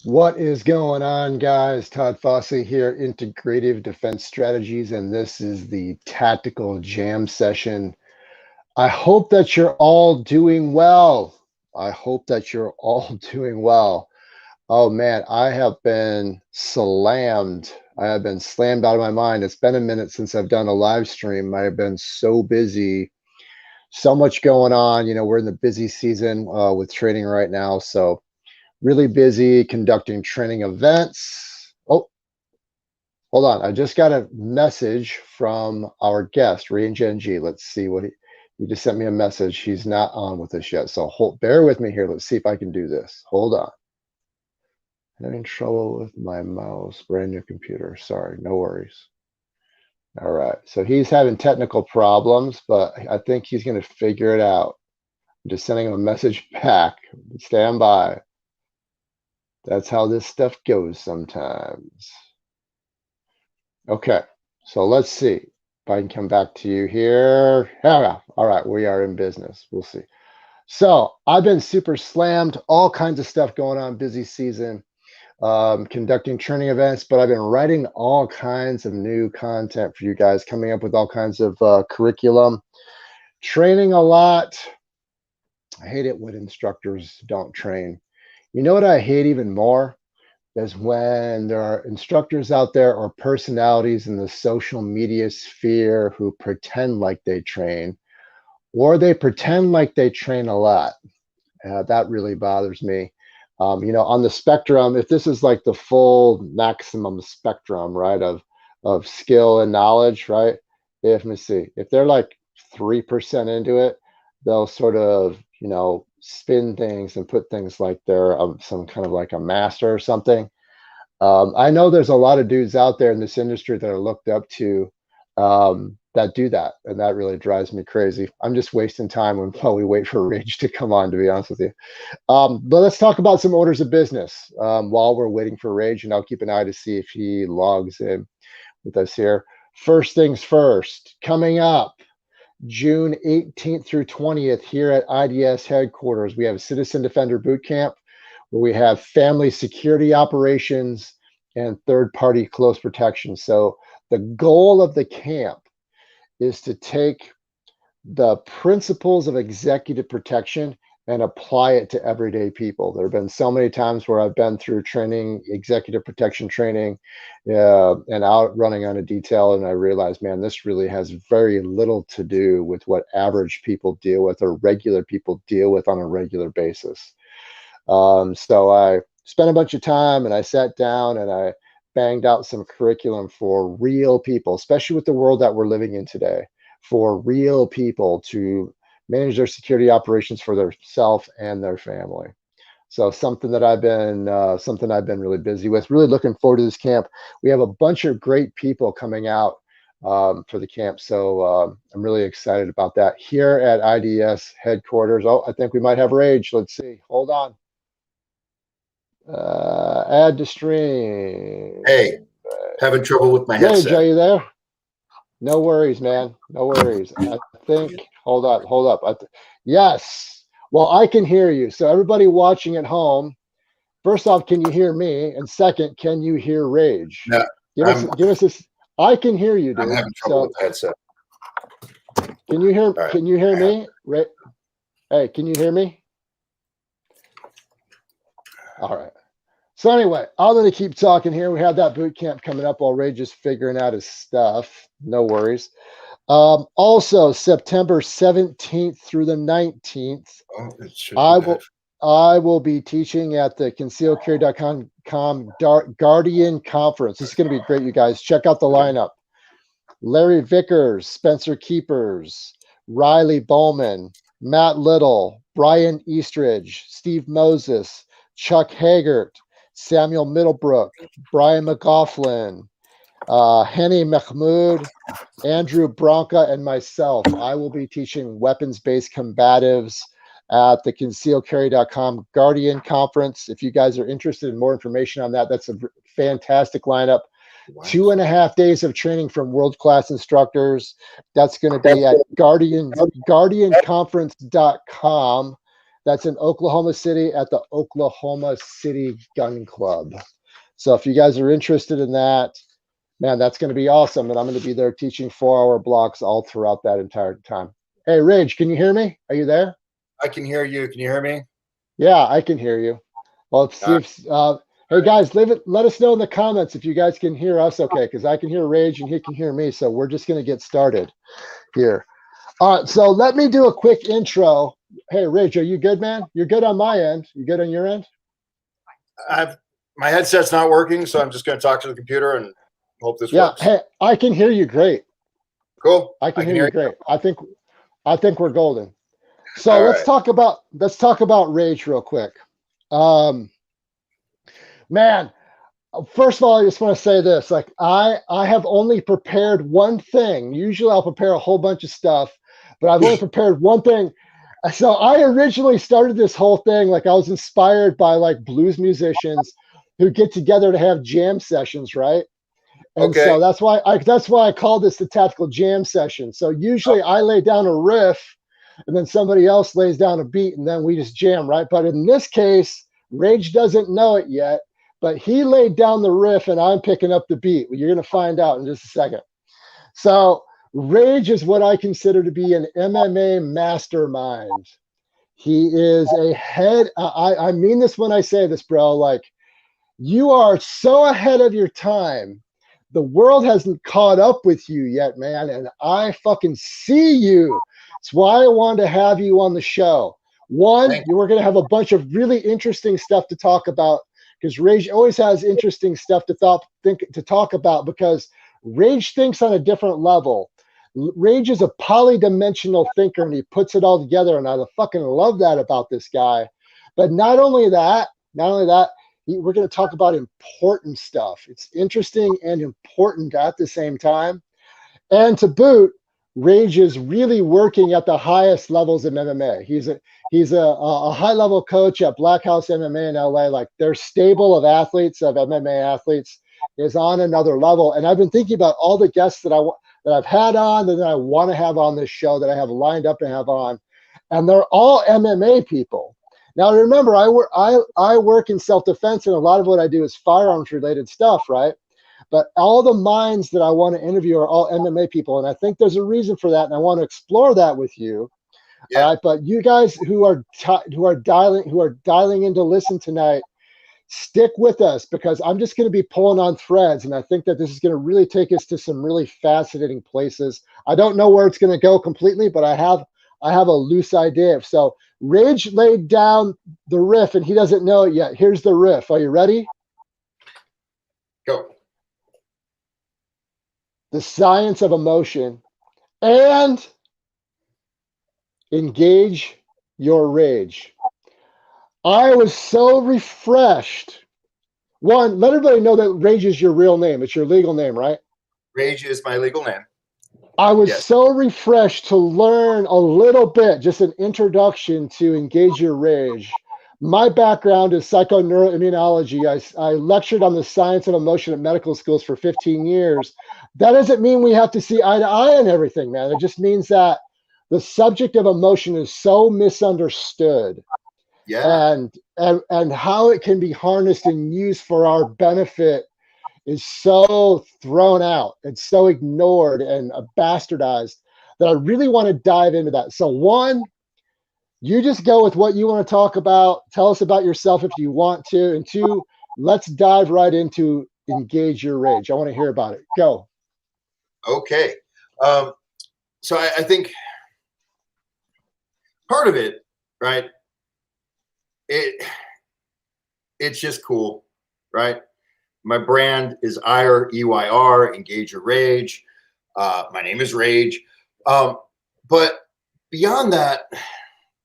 What is going on, guys? Todd Fossey here, Integrative Defense Strategies, and this is the Tactical Jam session. I hope that you're all doing well. I hope that you're all doing well. Oh man, I have been slammed. I have been slammed out of my mind. It's been a minute since I've done a live stream. I have been so busy, so much going on. We're in the busy season with training right now, so really busy conducting training events. Oh, hold on. I just got a message from our guest, Range NG. Let's see what he just sent me a message. He's not on with us yet. So bear with me here. Let's see if I can do this. Hold on. Having trouble with my mouse. Brand new computer. Sorry. No worries. All right. So he's having technical problems, but I think he's going to figure it out. I'm just sending him a message back. Stand by. That's how this stuff goes sometimes. Okay, so let's see if I can come back to you here. Yeah, all right, we are in business. We'll see. So I've been super slammed, all kinds of stuff going on, busy season, conducting training events, but I've been writing all kinds of new content for you guys, coming up with all kinds of curriculum, training a lot. I hate it when instructors don't train. You know what I hate even more? Is when there are instructors out there or personalities in the social media sphere who pretend like they train, or they pretend like they train a lot. That really bothers me. On the spectrum, if this is like the full maximum spectrum, right, of skill and knowledge, right? Let me see, if they're like 3% into it, they'll sort of, spin things and put things like they're some kind of like a master or something. I know there's a lot of dudes out there in this industry that are looked up to that do that, and that really drives me crazy. I'm just wasting time while we wait for Rage to come on, to be honest with you. But let's talk about some orders of business while we're waiting for Rage, and I'll keep an eye to see if he logs in with us here. First things first, coming up June 18th through 20th here at IDS headquarters, we have a Citizen Defender Boot Camp where we have family security operations and third-party close protection. So the goal of the camp is to take the principles of executive protection and apply it to everyday people. There have been so many times where I've been through training, executive protection training, and out running on a detail, and I realized, man, this really has very little to do with what average people deal with or regular people deal with on a regular basis. So I spent a bunch of time and I sat down and I banged out some curriculum for real people, especially with the world that we're living in today, for real people to manage their security operations for themselves and their family. So something I've been really busy with. Really looking forward to this camp. We have a bunch of great people coming out for the camp, so I'm really excited about that. Here at IDS headquarters. Oh, I think we might have Rage. Let's see. Hold on. Add to stream. Hey, having trouble with my Rage, are headset. you there? No worries, man. No worries. I think, hold up. Yes. Well, I can hear you. So everybody watching at home, first off, can you hear me? And second, can you hear Rage? No, Give us this. I can hear you, I'm dude. having trouble with the headset. Can you hear? Right. Can you hear me? Hey, can you hear me? All right. So anyway, I'm going to keep talking here. We have that boot camp coming up while Ray just figuring out his stuff. No worries. Also, September 17th through the 19th, I will be teaching at the concealcarry.com Guardian Conference. This is going to be great, you guys. Check out the lineup. Larry Vickers, Spencer Keepers, Riley Bowman, Matt Little, Brian Eastridge, Steve Moses, Chuck Haggart, Samuel Middlebrook, Brian McGoughlin, Henny Mahmoud, Andrew Bronca, and myself. I will be teaching weapons-based combatives at the concealcarry.com Guardian Conference. If you guys are interested in more information on that, that's a fantastic lineup. Wow. 2.5 days of training from world-class instructors. That's going to be at guardianconference.com. That's in Oklahoma City at the Oklahoma City Gun Club. So if you guys are interested in that, man, that's going to be awesome. And I'm going to be there teaching 4-hour blocks all throughout that entire time. Hey, Rage, can you hear me? Are you there? I can hear you. Can you hear me? Yeah, I can hear you. Well, let's see if, hey guys, let us know in the comments if you guys can hear us okay, because I can hear Rage and he can hear me. So we're just going to get started here. All right, so let me do a quick intro. Hey, Rage, are you good, man? You're good on my end. You good on your end? My headset's not working, so I'm just going to talk to the computer and hope this works. Hey, I can hear you great. Cool. I can hear you great. I think we're golden. So All let's talk about Rage real quick. Man, first of all, I just want to say this. Like I have only prepared one thing. Usually I'll prepare a whole bunch of stuff, but I've only prepared one thing. So I originally started this whole thing like I was inspired by like blues musicians who get together to have jam sessions, right? And Okay. so that's why I call this the tactical jam session. So usually I lay down a riff and then somebody else lays down a beat and then we just jam, right? But in this case, Rage doesn't know it yet, but he laid down the riff and I'm picking up the beat. You're going to find out in just a second. So Rage is what I consider to be an MMA mastermind. He is a head. I mean this when I say this, bro. Like, you are so ahead of your time. The world hasn't caught up with you yet, man. And I fucking see you. That's why I wanted to have you on the show. One, you were going to have a bunch of really interesting stuff to talk about because Rage always has interesting stuff to talk about because Rage thinks on a different level. Rage is a polydimensional thinker and he puts it all together. And I fucking love that about this guy. But not only that, we're going to talk about important stuff. It's interesting and important at the same time. And to boot, Rage is really working at the highest levels in MMA. He's a high level coach at House MMA in LA. Like their stable of athletes, of MMA athletes, is on another level. And I've been thinking about all the guests that I've had on and that I want to have on this show that I have lined up to have on, and they're all MMA people. Now remember, I work in self-defense, and a lot of what I do is firearms related stuff, right? But all the minds that I want to interview are all MMA people, and I think there's a reason for that, and I want to explore that with you. Yeah. All right, but you guys who are dialing in to listen tonight, stick with us because I'm just going to be pulling on threads, and I think that this is going to really take us to some really fascinating places. I don't know where it's going to go completely, but I have a loose idea. So Rage laid down the riff, and he doesn't know it yet. Here's the riff. Are you ready? Go. The science of emotion and engage your rage. I was so refreshed. One, let everybody know that Rage is your real name. It's your legal name, right? Rage is my legal name. I was so refreshed to learn a little bit, just an introduction to engage your rage. My background is psychoneuroimmunology. I lectured on the science of emotion at medical schools for 15 years. That doesn't mean we have to see eye to eye on everything, man. It just means that the subject of emotion is so misunderstood. Yeah. And how it can be harnessed and used for our benefit is so thrown out and so ignored and bastardized that I really want to dive into that. So one, you just go with what you want to talk about. Tell us about yourself if you want to. And two, let's dive right into engage your rage. I want to hear about it. Go. Okay. So I think part of it, right? It's just cool, right? My brand is EYR, EYR, Engage Your Rage. My name is Rage. But beyond that,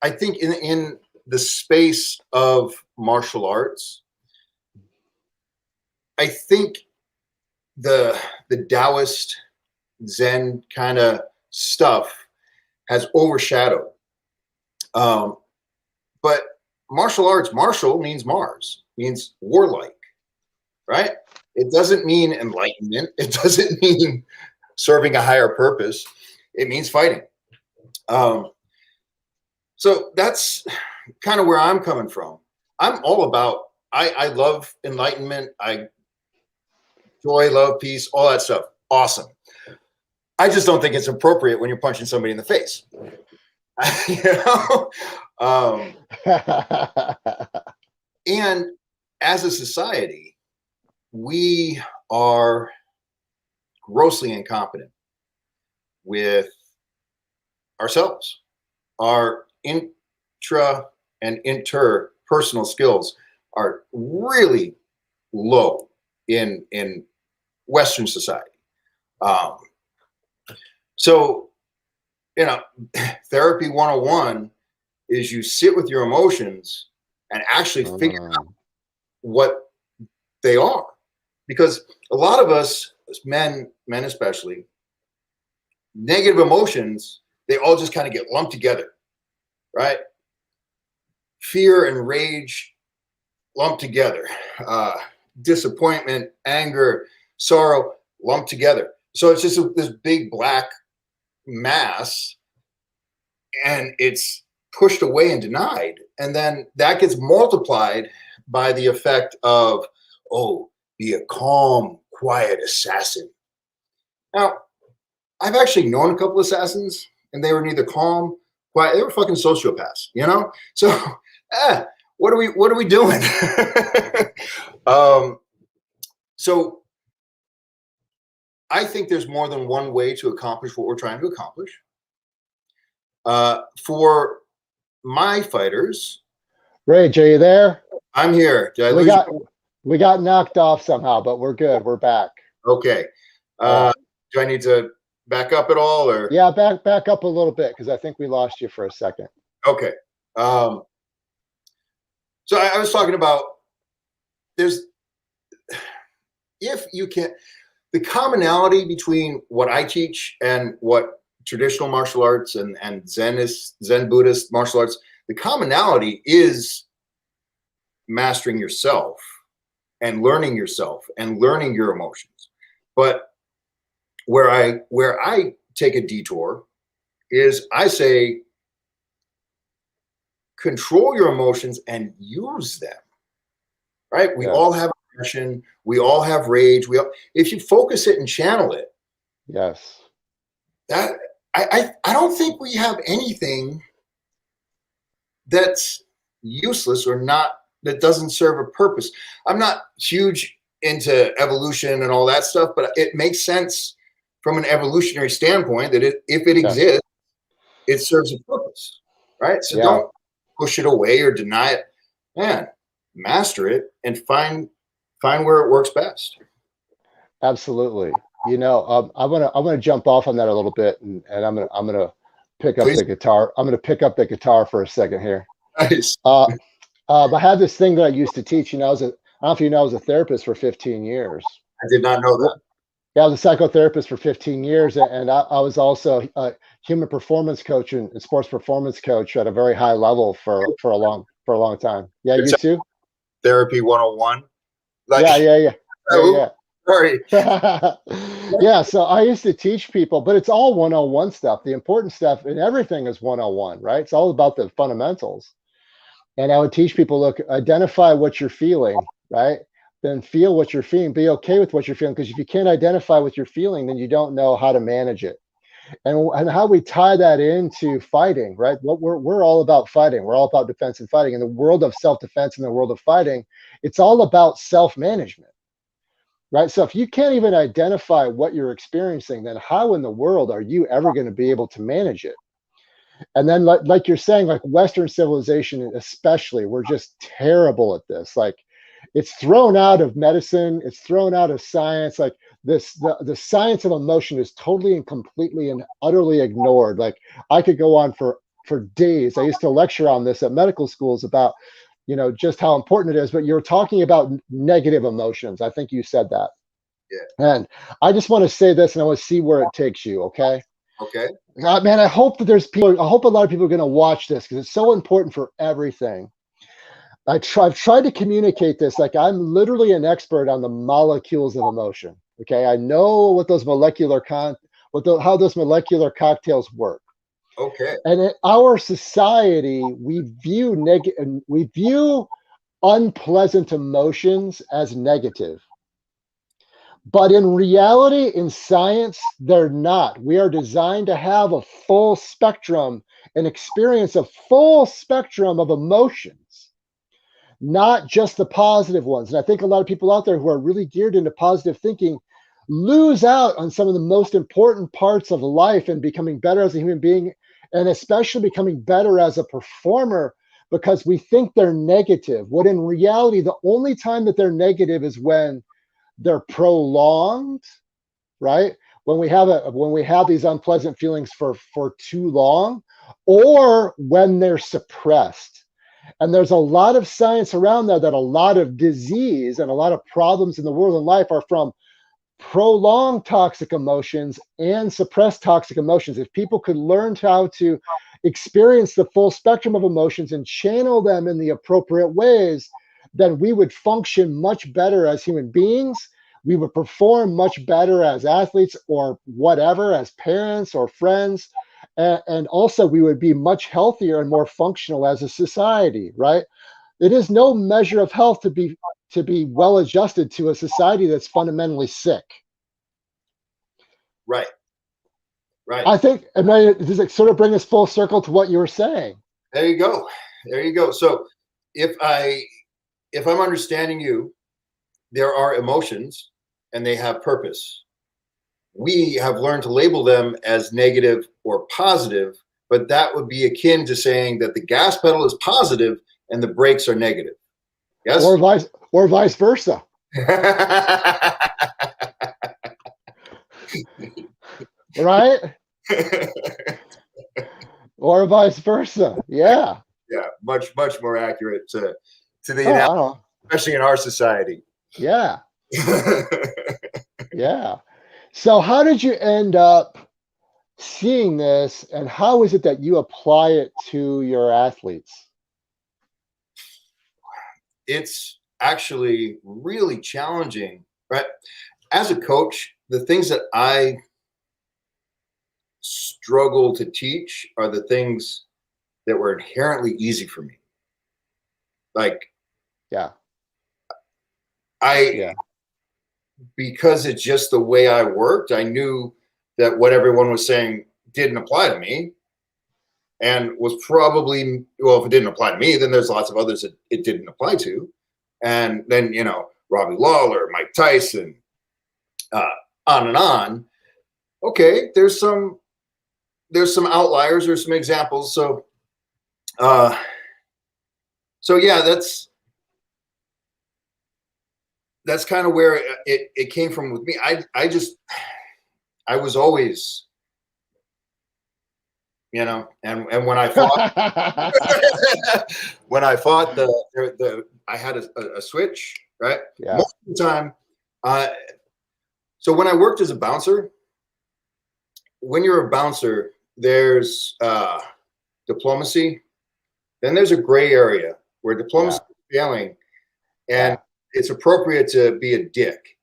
I think in the space of martial arts, I think the Taoist Zen kind of stuff has overshadowed. But martial arts, martial means Mars, means warlike, right? It doesn't mean enlightenment. It doesn't mean serving a higher purpose. It means fighting. So that's kind of where I'm coming from. I'm all about, I love enlightenment. I joy, love, peace, all that stuff. Awesome. I just don't think it's appropriate when you're punching somebody in the face. You know? And as a society, we are grossly incompetent with ourselves. Our intra and interpersonal skills are really low in Western society. So, you know, therapy 101 is you sit with your emotions and actually figure out what they are. Because a lot of us, men especially, negative emotions, they all just kind of get lumped together, right? Fear and rage lumped together. Disappointment, anger, sorrow lumped together. So it's just this big black mass, and it's pushed away and denied. And then that gets multiplied by the effect of, oh, be a calm, quiet assassin. Now, I've actually known a couple assassins, and they were neither calm, quiet. They were fucking sociopaths, you know. So, what are we doing? So, I think there's more than one way to accomplish what we're trying to accomplish. For my fighters, Rage, are you there? I'm here. Did I lose you? We got knocked off somehow, but we're good. We're back. Okay. Do I need to back up at all, or? Yeah, back up a little bit, because I think we lost you for a second. Okay. So I was talking about if you can, the commonality between what I teach and what traditional martial arts and Zen Buddhist martial arts, the commonality is mastering yourself and learning yourself and learning your emotions. But where I take a detour is I say, control your emotions and use them. Right? We all have aggression. We all have rage. If you focus it and channel it. Yes. That I don't think we have anything that's useless or not, that doesn't serve a purpose. I'm not huge into evolution and all that stuff, but it makes sense from an evolutionary standpoint that if it exists, it serves a purpose, right? So don't push it away or deny it. Man, master it and find where it works best. Absolutely. You know, I want to jump off on that a little bit, and I'm gonna pick up the guitar. I'm gonna pick up the guitar for a second here. Nice. I had this thing that I used to teach. You know, I don't know if you know, I was a therapist for 15 years. I did not know that. Yeah, I was a psychotherapist for 15 years, and I was also a human performance coach and sports performance coach at a very high level for a long time. Yeah, you too? Therapy 101. Yeah. Sorry. Yeah, so I used to teach people, but it's all 101 stuff. The important stuff in everything is 101, right? It's all about the fundamentals. And I would teach people, look, identify what you're feeling, right? Then feel what you're feeling, be okay with what you're feeling, because if you can't identify what you're feeling, then you don't know how to manage it. And how we tie that into fighting, right? What we're all about fighting. We're all about defense and fighting. In the world of self-defense, in the world of fighting, it's all about self-management, right? So if you can't even identify what you're experiencing, then how in the world are you ever going to be able to manage it? And then, like you're saying, like Western civilization especially, we're just terrible at this. Like, it's thrown out of medicine, it's thrown out of science. Like the science of emotion is totally and completely and utterly ignored. Like, I could go on for days. I used to lecture on this at medical schools about, you know, just how important it is. But you're talking about negative emotions. I think you said that. Yeah. And I just want to say this, and I want to see where it takes you. Okay. Okay. Man, I hope that there's people. I hope a lot of people are going to watch this, because it's so important for everything. I've tried to communicate this. Like, I'm literally an expert on the molecules of emotion. Okay, I know what those molecular how those molecular cocktails work. Okay. And in our society, we view unpleasant emotions as negative. But in reality, in science, they're not. We are designed to have a full spectrum and experience a full spectrum of emotions, not just the positive ones. And I think a lot of people out there who are really geared into positive thinking lose out on some of the most important parts of life and becoming better as a human being, and especially becoming better as a performer, because we think they're negative. What in reality, the only time that they're negative is when they're prolonged, right? When we have these unpleasant feelings for too long, or when they're suppressed. And there's a lot of science around there that a lot of disease and a lot of problems in the world and life are from prolonged toxic emotions and suppressed toxic emotions. If people could learn how to experience the full spectrum of emotions and channel them in the appropriate ways, then we would function much better as human beings. We would perform much better as athletes or whatever, as parents or friends. And also, we would be much healthier and more functional as a society, right? It is no measure of health to be well adjusted to a society that's fundamentally sick. Right. Right. I think, and does it sort of bring us full circle to what you were saying? There you go. There you go. So if I'm understanding you, there are emotions and they have purpose. We have learned to label them as negative or positive, but that would be akin to saying that the gas pedal is positive and the brakes are negative. Yes? Or vice versa. Right? Or vice versa. Yeah. Yeah, much more accurate to the Oh, I analogy, don't. especially in our society. Yeah. Yeah. So how did you end up seeing this, and how is it that you apply it to your athletes? It's actually really challenging, right? As a coach, the things that I struggle to teach are the things that were inherently easy for me. Like Yeah. I Yeah. because it's just the way I worked, I knew that what everyone was saying didn't apply to me and was probably, well, if it didn't apply to me, then there's lots of others that it didn't apply to. And then, Robbie Lawler, Mike Tyson, uh, on and on. Okay, there's some outliers, there's some examples. Uh, so yeah, that's kind of where it came from with me. I was always, and when I fought, when I fought I had a switch, right? Yeah. Most of the time. So when I worked as a bouncer, when you're a bouncer, there's diplomacy. Then there's a gray area where diplomacy is failing, and it's appropriate to be a dick.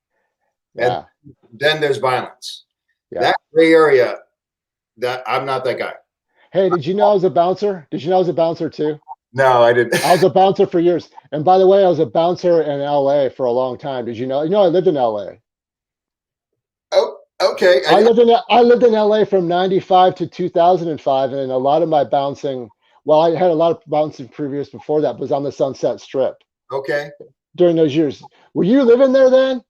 Yeah. And then there's violence. Yeah. That gray area, that I'm not that guy. Hey, did you know I was a bouncer? Did you know I was a bouncer too? No, I didn't. I was a bouncer for years. And by the way, I was a bouncer in LA for a long time. Did you know? I lived in LA. Oh, okay. I lived in LA from 95 to 2005, and a lot of my bouncing, well, I had a lot of bouncing previous before that, was on the Sunset Strip Okay. during those years. Were you living there then?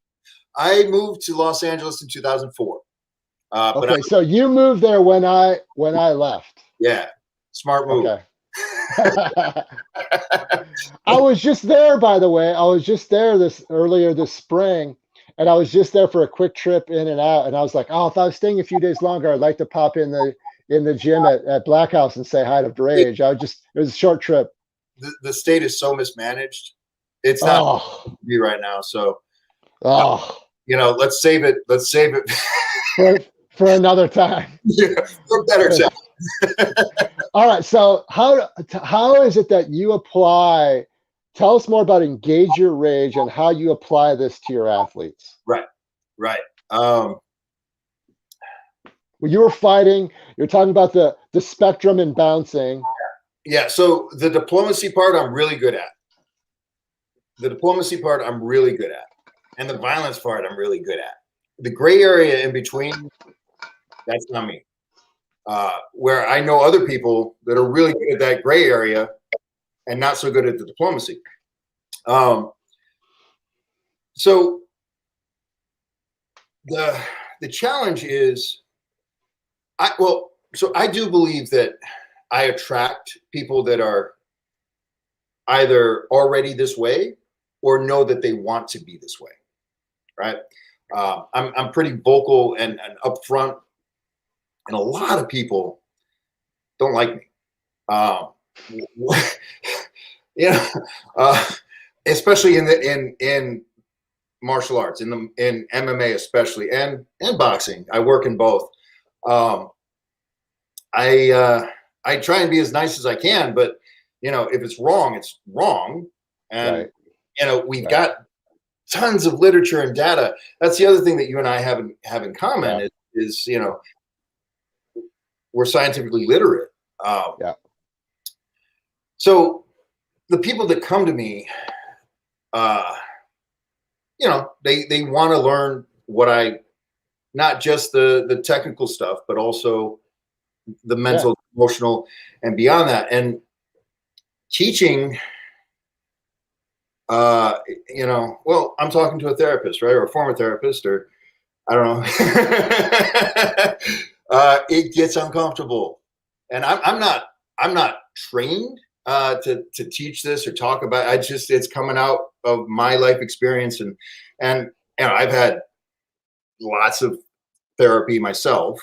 I moved to Los Angeles in 2004. Okay, so you moved there when I left. Yeah, smart move. Okay. I was just there, by the way. I was just there earlier this spring, and I was just there for a quick trip in and out. And I was like, oh, if I was staying a few days longer, I'd like to pop in the gym at Black House and say hi to Rage. It was a short trip. The state is so mismanaged. It's not to be right now. So, let's save it. Let's save it for another time. Yeah, for better time. All right. So how is it that you apply? Tell us more about Engage Your Rage and how you apply this to your athletes. Right. when you were fighting, you're talking about the spectrum and bouncing. Yeah. So the diplomacy part, I'm really good at. The diplomacy part, I'm really good at. And the violence part, I'm really good at. The gray area in between, that's not me. Where I know other people that are really good at that gray area and not so good at the diplomacy. So the challenge is, so I do believe that I attract people that are either already this way or know that they want to be this way, right? I'm pretty vocal and upfront, and a lot of people don't like me. You know, especially in martial arts, in MMA especially, and boxing. I work in both. I try and be as nice as I can, but if it's wrong, it's wrong. And Right. we've got tons of literature and data. That's the other thing that you and I have in common is we're scientifically literate. Yeah. So the people that come to me, they want to learn not just the technical stuff, but also the mental, emotional, and beyond that. And teaching, well, I'm talking to a therapist, right? Or a former therapist, or I don't know. It gets uncomfortable. And I'm not trained to teach this or talk about it. It's coming out of my life experience, and I've had lots of therapy myself.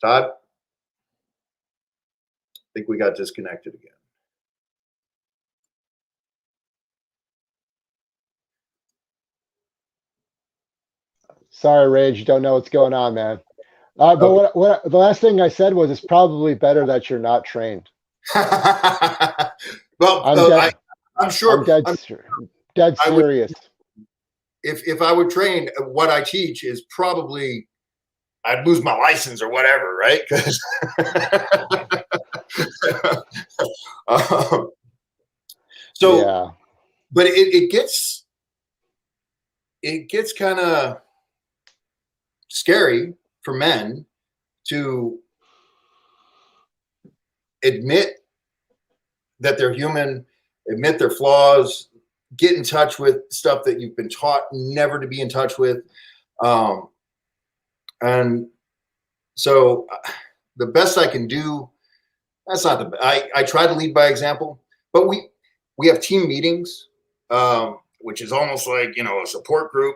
Todd, I think we got disconnected again. Sorry, Rage. Don't know what's going on, man. But Okay. what the last thing I said was, it's probably better that you're not trained. Well, I'm sure. I'm dead serious. If I would train, what I teach is probably I'd lose my license or whatever, right? Because but it gets kind of scary for men to admit that they're human, admit their flaws, get in touch with stuff that you've been taught never to be in touch with. And so the best I can do, that's not I try to lead by example, but we have team meetings, which is almost like, a support group.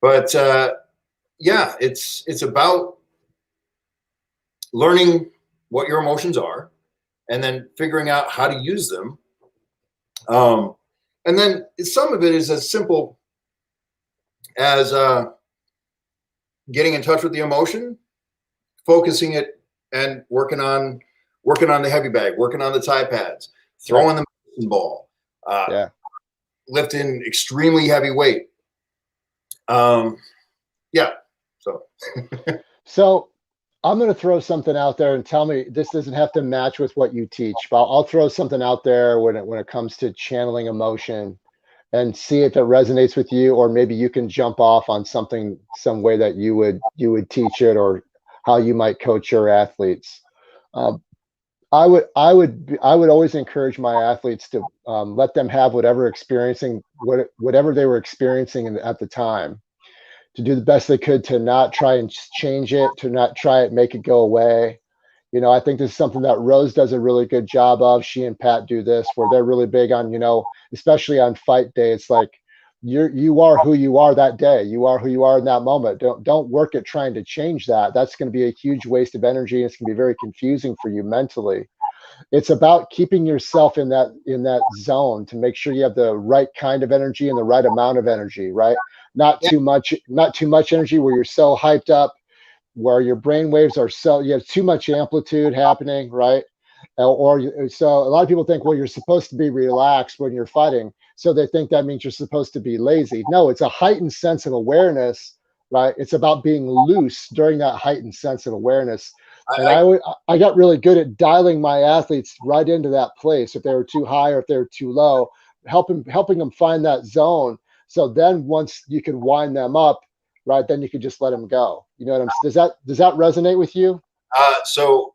But it's about learning what your emotions are and then figuring out how to use them. And then some of it is as simple as getting in touch with the emotion, focusing it, and working on the heavy bag, working on the Thai pads, throwing the medicine ball, lifting extremely heavy weight. So I'm going to throw something out there, and tell me, this doesn't have to match with what you teach, but I'll throw something out there when it comes to channeling emotion, and see if it resonates with you, or maybe you can jump off on some way that you would teach it, or how you might coach your athletes. I would always encourage my athletes to let them have whatever they were experiencing at the time, to do the best they could to not try and change it, to not try and make it go away. I think this is something that Rose does a really good job of. She and Pat do this, where they're really big on, especially on fight day. It's like, you are who you are that day. You are who you are in that moment. Don't work at trying to change that. That's going to be a huge waste of energy. It's going to be very confusing for you mentally. It's about keeping yourself in that zone, to make sure you have the right kind of energy and the right amount of energy, right? Not too much energy where you're so hyped up, where your brain waves are you have too much amplitude happening, right? So a lot of people think, well, you're supposed to be relaxed when you're fighting, so they think that means you're supposed to be lazy. No, it's a heightened sense of awareness, right? It's about being loose during that heightened sense of awareness. And I, I got really good at dialing my athletes right into that place if they were too high or if they were too low, helping them find that zone. So then once you can wind them up, right, then you can just let them go. You know what I'm does that resonate with you? so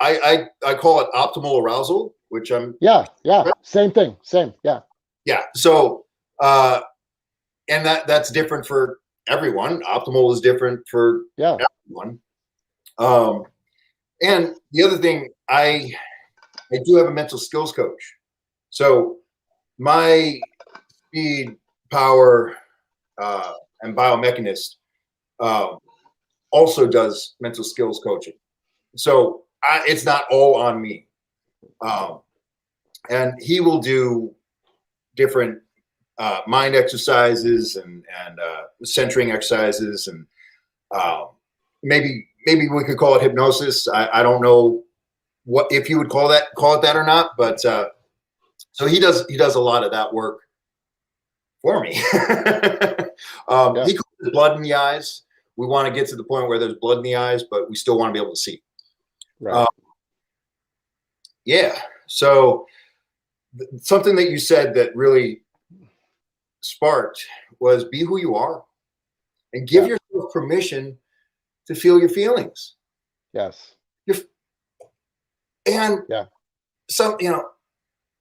I call it optimal arousal, which I'm Yeah, same thing, same, yeah. yeah. So and that's different for everyone. Optimal is different for Yeah. everyone. And the other thing, I do have a mental skills coach. So my speed, power, and biomechanist also does mental skills coaching. So it's not all on me. And he will do different mind exercises and centering exercises, and maybe we could call it hypnosis. I don't know what if you would call it that or not, but so he does a lot of that work for me. Yeah. He calls it blood in the eyes. We want to get to the point where there's blood in the eyes, but we still want to be able to see. Right. Yeah. So something that you said that really sparked was be who you are and give yourself permission to feel your feelings. Yes. And Yeah. some,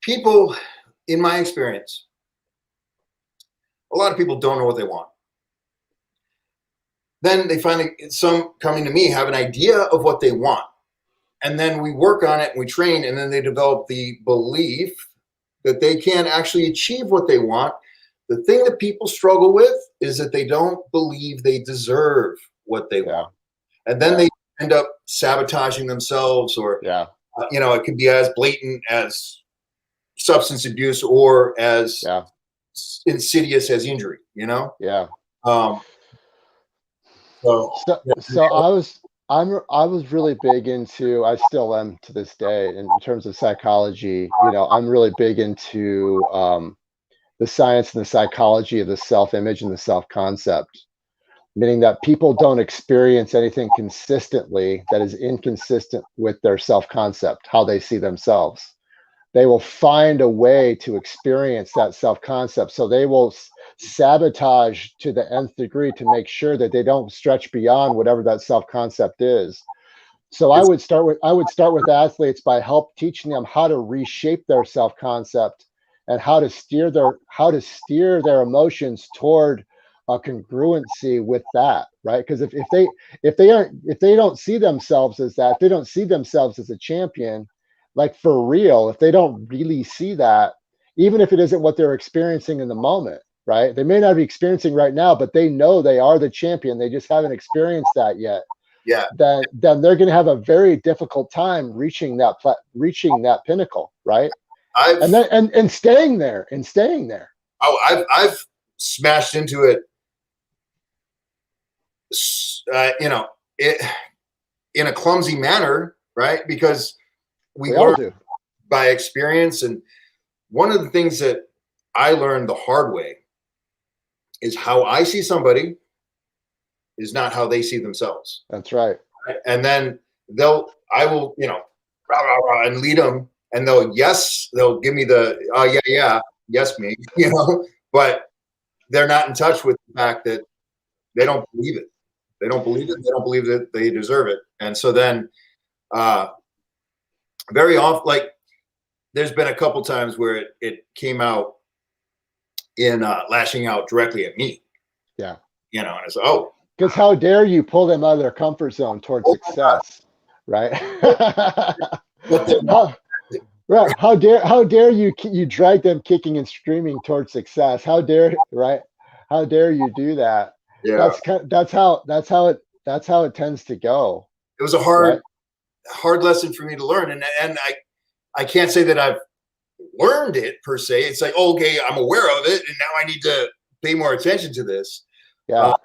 people, in my experience, a lot of people don't know what they want. Then they finally, some coming to me have an idea of what they want. And then we work on it and we train, and then they develop the belief that they can actually achieve what they want. The thing that people struggle with is that they don't believe they deserve what they want. And then they end up sabotaging themselves, or, it could be as blatant as substance abuse or as insidious as injury, Yeah. So I was really big into, I still am to this day in terms of psychology. I'm really big into the science and the psychology of the self-image and the self-concept, meaning that people don't experience anything consistently that is inconsistent with their self-concept, how they see themselves. They will find a way to experience that self-concept. So they will sabotage to the nth degree to make sure that they don't stretch beyond whatever that self-concept is. So I would start with athletes by teaching them how to reshape their self-concept and how to steer their emotions toward a congruency with that, right? Because if they don't see themselves as that, if they don't see themselves as a champion, like for real, if they don't really see that, even if it isn't what they're experiencing in the moment, right? They may not be experiencing right now, but they know they are the champion. They just haven't experienced that yet. Yeah. Then they're going to have a very difficult time reaching that pinnacle, right? And staying there. Oh, I've smashed into it. In a clumsy manner, right? Because we learn by experience. And one of the things that I learned the hard way is how I see somebody is not how they see themselves. That's right. And then I will, rah, rah, rah, and lead them, and they'll give me the, yes, me, but they're not in touch with the fact that they don't believe it. They don't believe it. They don't believe that they deserve it. And so then, very often, like there's been a couple times where it came out in lashing out directly at me. Yeah. And it's, oh. Because how dare you pull them out of their comfort zone towards success, right? How dare you drag them kicking and screaming towards success? How dare you do that? Yeah. That's how it tends to go. It was a hard lesson for me to learn, and I can't say that I've learned it per se. It's like, okay, I'm aware of it, and now I need to pay more attention to this. Yeah.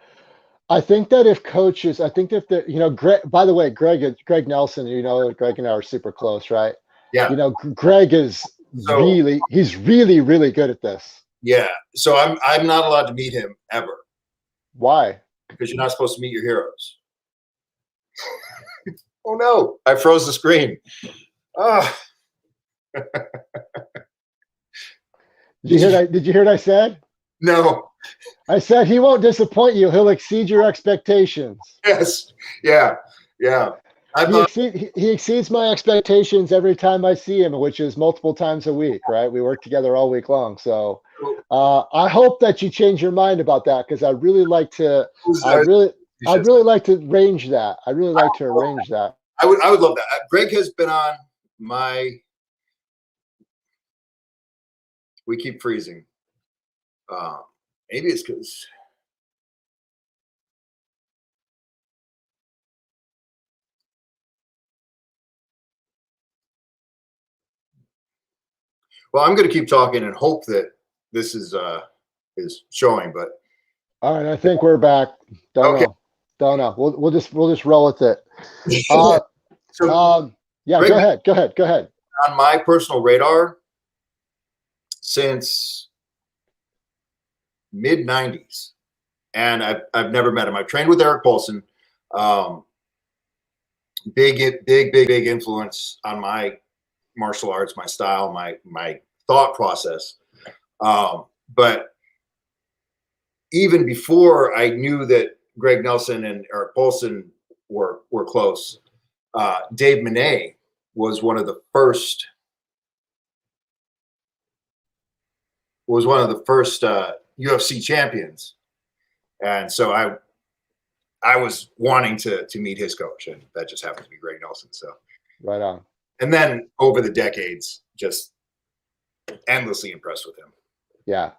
I think that if coaches, I think that Greg. By the way, Greg Nelson. Greg and I are super close, right? Yeah. Greg is So he's really, really good at this. yeah. So I'm not allowed to meet him ever Why? because you're not supposed to meet your heroes. Oh no, I froze the screen. Ah, Did you did hear you? that? Did you hear what I said? No. I said he won't disappoint you. He'll exceed your expectations. Yes. Yeah. Yeah. I He thought. exceed he exceeds my expectations every time I see him, which is multiple times a week. Right? We work together all week long. So I hope that you change your mind about that because I really like to. I I, really. I'd really like to arrange that. I really like to arrange that. I would love that. Greg has been on my. We keep freezing. Uh, Maybe it's because. Well, I'm going to keep talking and hope that this is showing. But All right, I think we're back. Don't okay. know. Don't know. We'll just roll with it. Uh, So yeah. Greg Go ahead. Go ahead. Go ahead. on my personal radar since mid '90s, and I've never met him. I've trained with Eric Paulson. Um, big influence on my martial arts, my style, my thought process. But even before I knew that Greg Nelson and Eric Paulson were close, Dave Monet was one of the first UFC champions, and so I was wanting to meet his coach, and that just happened to be Greg Nelson. So, Right on. and then over the decades, just endlessly impressed with him. Yeah.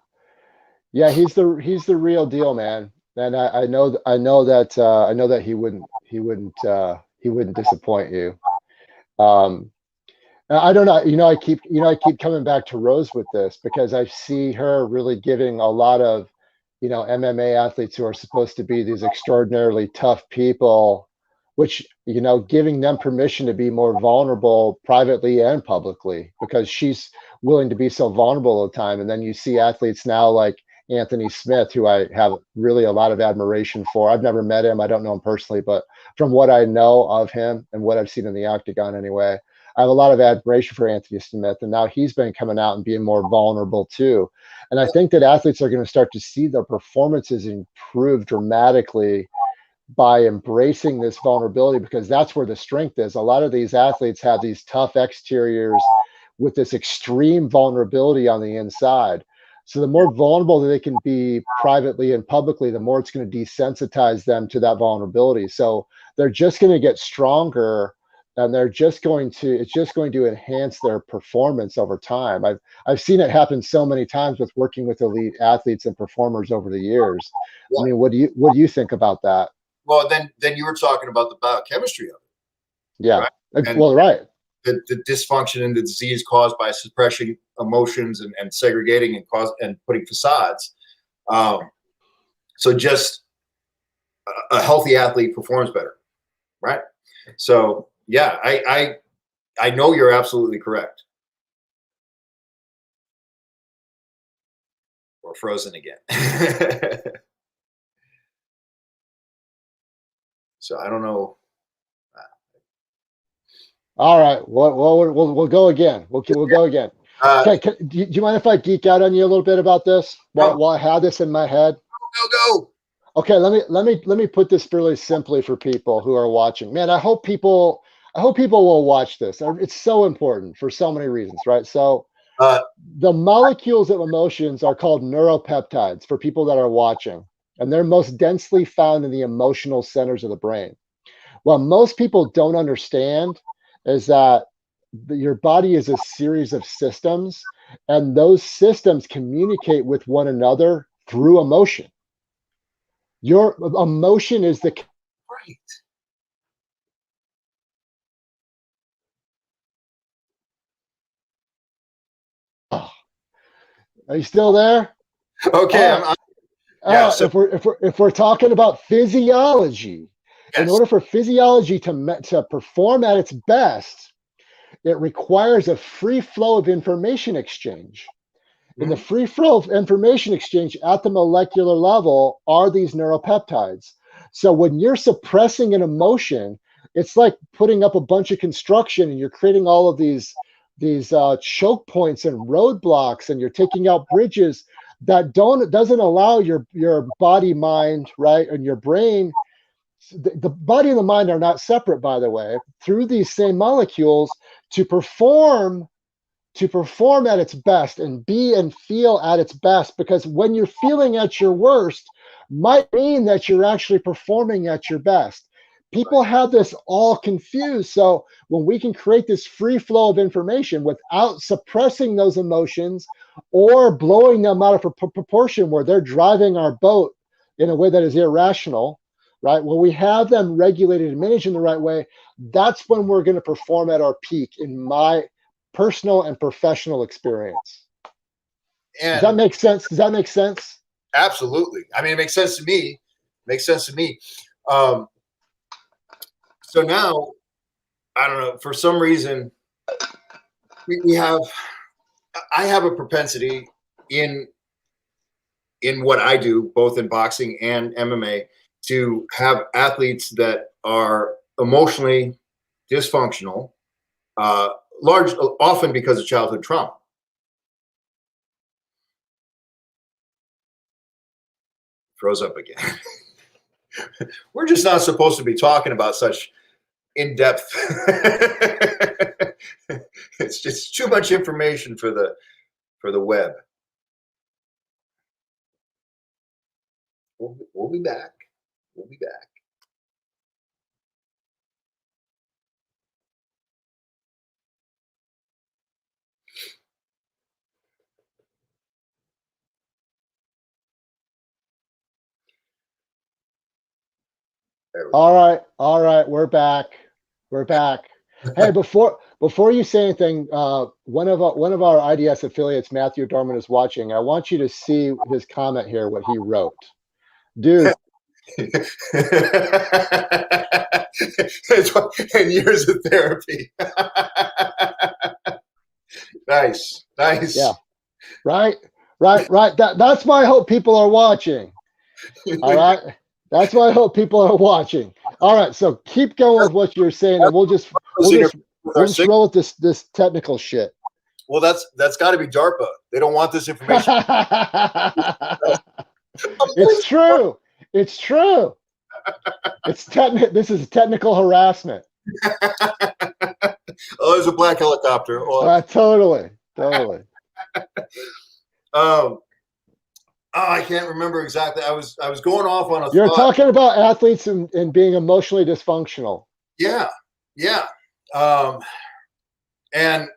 Yeah. He's the real deal, man. And I know that he wouldn't disappoint you. Um, I don't know. I keep coming back to Rose with this because I see her really giving a lot of, MMA athletes who are supposed to be these extraordinarily tough people, which, giving them permission to be more vulnerable privately and publicly because she's willing to be so vulnerable all the time. And then you see athletes now like Anthony Smith, who I have really a lot of admiration for. I've never met him. I don't know him personally, but from what I know of him and what I've seen in the octagon anyway, I have a lot of admiration for Anthony Smith, and now he's been coming out and being more vulnerable too. And I think that athletes are going to start to see their performances improve dramatically by embracing this vulnerability because that's where the strength is. A lot of these athletes have these tough exteriors with this extreme vulnerability on the inside. So the more vulnerable that they can be privately and publicly, the more it's going to desensitize them to that vulnerability. So they're just going to get stronger and it's just going to enhance their performance over time. I've seen it happen so many times with working with elite athletes and performers over the years. I Yeah. mean, what do you think about that? Well, then you were talking about the biochemistry of it, Yeah. right? And Well, right. the dysfunction and the disease caused by suppressing emotions and segregating and putting facades. Um, so just a healthy athlete performs better, right? So yeah, I know you're absolutely correct. We're frozen again. So I don't know. All right. We'll go again. We'll go again. Uh, Okay. Do you mind if I geek out on you a little bit about this no, while I have this in my head? go. Okay. Let me put this really simply for people who are watching. Man, I hope people will watch this. It's so important for so many reasons, right? So Uh, the molecules of emotions are called neuropeptides for people that are watching, and they're most densely found in the emotional centers of the brain. What most people don't understand is that your body is a series of systems, and those systems communicate with one another through emotion. Your emotion is the. right. Are you still there? All Okay. right. Yeah. So If we're talking about physiology, in yes. order for physiology to perform at its best, it requires a free flow of information exchange. In the Mhm. free flow of information exchange at the molecular level are these neuropeptides. So when you're suppressing an emotion, it's like putting up a bunch of construction and you're creating all of these choke points and roadblocks, and you're taking out bridges that doesn't allow your body, mind, right, and your brain. The body and the mind are not separate, by the way, through these same molecules to perform at its best and be and feel at its best, because when you're feeling at your worst might mean that you're actually performing at your best. People have this all confused. So when we can create this free flow of information without suppressing those emotions or blowing them out of proportion where they're driving our boat in a way that is irrational, right, when we have them regulated and managed in the right way, that's when we're going to perform at our peak, in my personal and professional experience. Does that And make sense? Does that make sense? absolutely. I mean, it makes sense to me. Makes sense to me. Um, so now, I don't know, for some reason, we have, I have a propensity in what I do, both in boxing and MMA, to have athletes that are emotionally dysfunctional, often because of childhood trauma. Froze up again. We're just not supposed to be talking about such in depth. It's just too much information for the web. We'll be back. We'll be back. There we All right, we're back. We're back. Hey, before you say anything, one of our IDS affiliates, Matthew Dorman, is watching. I want you to see his comment here, what he wrote. Dude, and years of therapy. Nice, yeah, nice. right, right. That's why I hope people are watching. All right. That's why I hope people are watching. All right. So keep going with what you're saying, and we'll just we'll just With our we'll just sick. roll with this technical shit. Well, that's got to be DARPA. They don't want this information. It's true. It's true. This is technical harassment. Oh, there's a black helicopter. Well, Totally. Totally. oh, I can't remember exactly. I was going off on a You're thought. talking about athletes and being emotionally dysfunctional. Yeah, yeah. And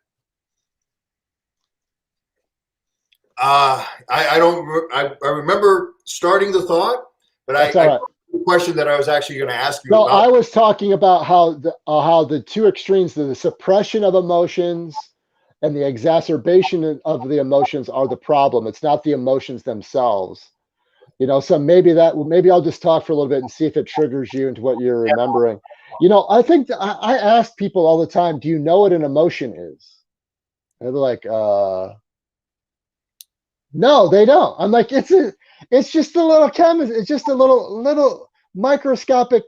I don't. I remember starting the thought, but That's all right. the question that I was actually going to ask you No, about. I was talking about how the two extremes, the suppression of emotions and the exacerbation of the emotions, are the problem. It's not the emotions themselves. So maybe I'll just talk for a little bit and see if it triggers you into what you're remembering. I think I ask people all the time, do you know what an emotion is? And they're like, no, they don't. I'm like, it's just a little it's just a little microscopic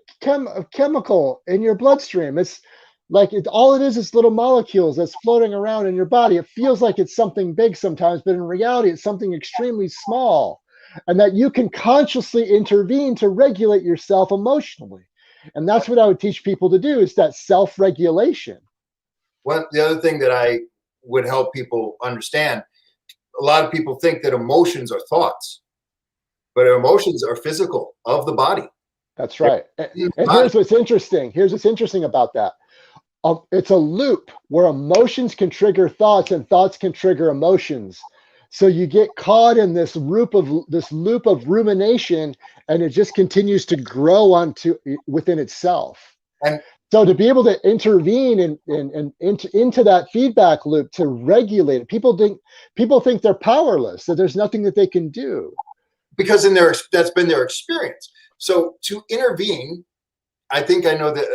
chemical in your bloodstream. It's like all it is little molecules that's floating around in your body. It feels like it's something big sometimes, but in reality, it's something extremely small, and that you can consciously intervene to regulate yourself emotionally. And that's what I would teach people to do, is that self-regulation. The other thing that I would help people understand, a lot of people think that emotions are thoughts, but emotions are physical of the body. That's right. And Body. here's what's interesting. Here's what's interesting about that. It's a loop where emotions can trigger thoughts and thoughts can trigger emotions. So you get caught in this loop of rumination, and it just continues to grow within itself. And so to be able to intervene and into that feedback loop to regulate it, people think they're powerless, that there's nothing that they can do. because that's been their experience. So to intervene, I think I know that.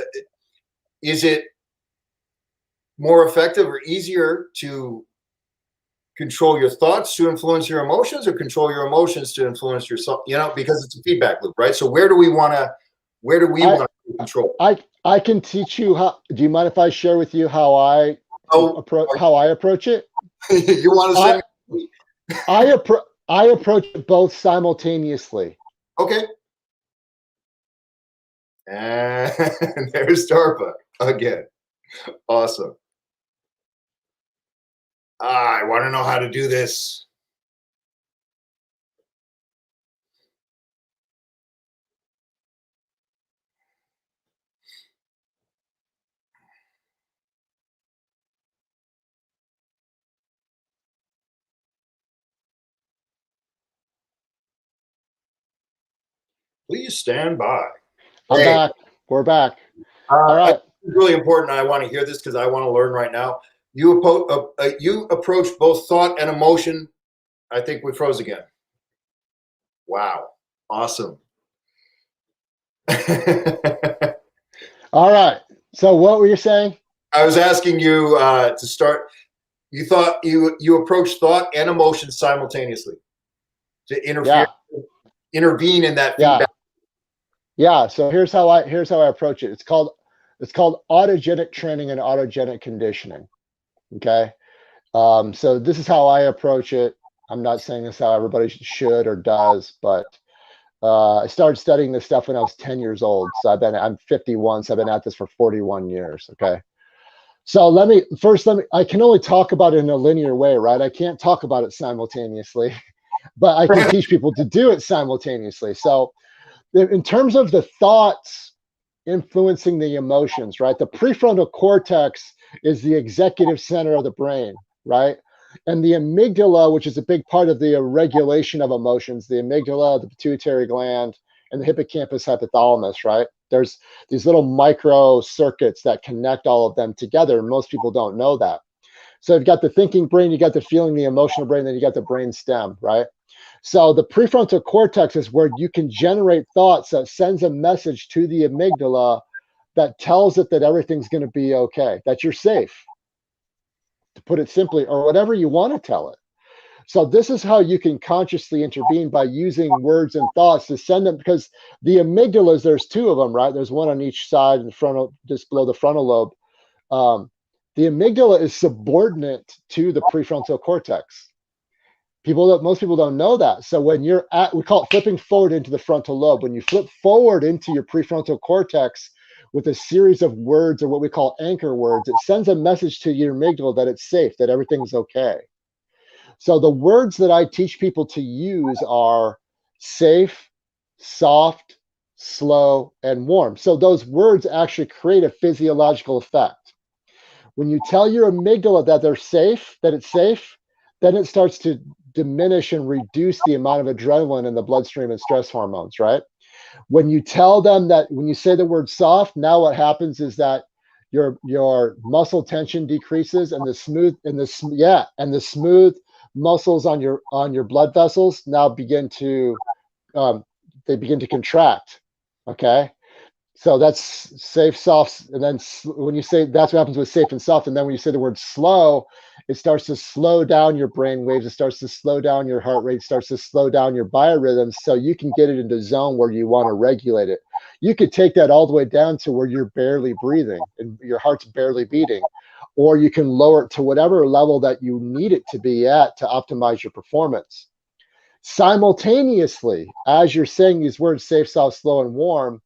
Is it more effective or easier to control your thoughts to influence your emotions, or control your emotions to influence yourself? Because it's a feedback loop, right? So where do we want to control? I can teach you how. Do you mind if I share with you how I approach it? You want to send me? I approach it both simultaneously. Okay. And there's DARPA again. Awesome. I want to know how to do this. Please stand by. I'm back. We're back. All right. It's really important. I want to hear this because I want to learn right now. You approach both thought and emotion. I think we froze again. Wow. Awesome. All right. So what were you saying? I was asking you to start. You thought you approach thought and emotion simultaneously to intervene in that feedback. Yeah. So here's how I approach it. It's called autogenic training and autogenic conditioning. Okay. So this is how I approach it. I'm not saying this is how everybody should or does, but I started studying this stuff when I was 10 years old. So I'm 51, so I've been at this for 41 years. Okay. So I can only talk about it in a linear way, right? I can't talk about it simultaneously, but I can teach people to do it simultaneously. So in terms of the thoughts influencing the emotions, right? The prefrontal cortex is the executive center of the brain, right? And the amygdala, which is a big part of the regulation of emotions, the amygdala, the pituitary gland, and the hippocampus hypothalamus, right? There's these little micro circuits that connect all of them together. Most people don't know that. So you've got the thinking brain, you got the feeling, the emotional brain, then you got the brain stem, right? So the prefrontal cortex is where you can generate thoughts that sends a message to the amygdala that tells it that everything's going to be okay, that you're safe, to put it simply, or whatever you want to tell it. So this is how you can consciously intervene, by using words and thoughts to send them, because the amygdalas, there's two of them, right? There's one on each side, in front, just below the frontal lobe. The amygdala is subordinate to the prefrontal cortex. Most people don't know that. So when we call it flipping forward into the frontal lobe. When you flip forward into your prefrontal cortex with a series of words, or what we call anchor words, it sends a message to your amygdala that it's safe, that everything's okay. So the words that I teach people to use are safe, soft, slow, and warm. So those words actually create a physiological effect. When you tell your amygdala that they're safe, that it's safe, then it starts to diminish and reduce the amount of adrenaline in the bloodstream and stress hormones, right? When you tell them that, when you say the word soft, now what happens is that your muscle tension decreases, and the smooth muscles on your blood vessels now begin to contract. Okay. So that's safe, soft, and then when you say, that's what happens with safe and soft, and then when you say the word slow, it starts to slow down your brain waves, it starts to slow down your heart rate, it starts to slow down your biorhythms, so you can get it into a zone where you want to regulate it. You could take that all the way down to where you're barely breathing and your heart's barely beating, or you can lower it to whatever level that you need it to be at to optimize your performance. Simultaneously, as you're saying these words, safe, soft, slow, and warm,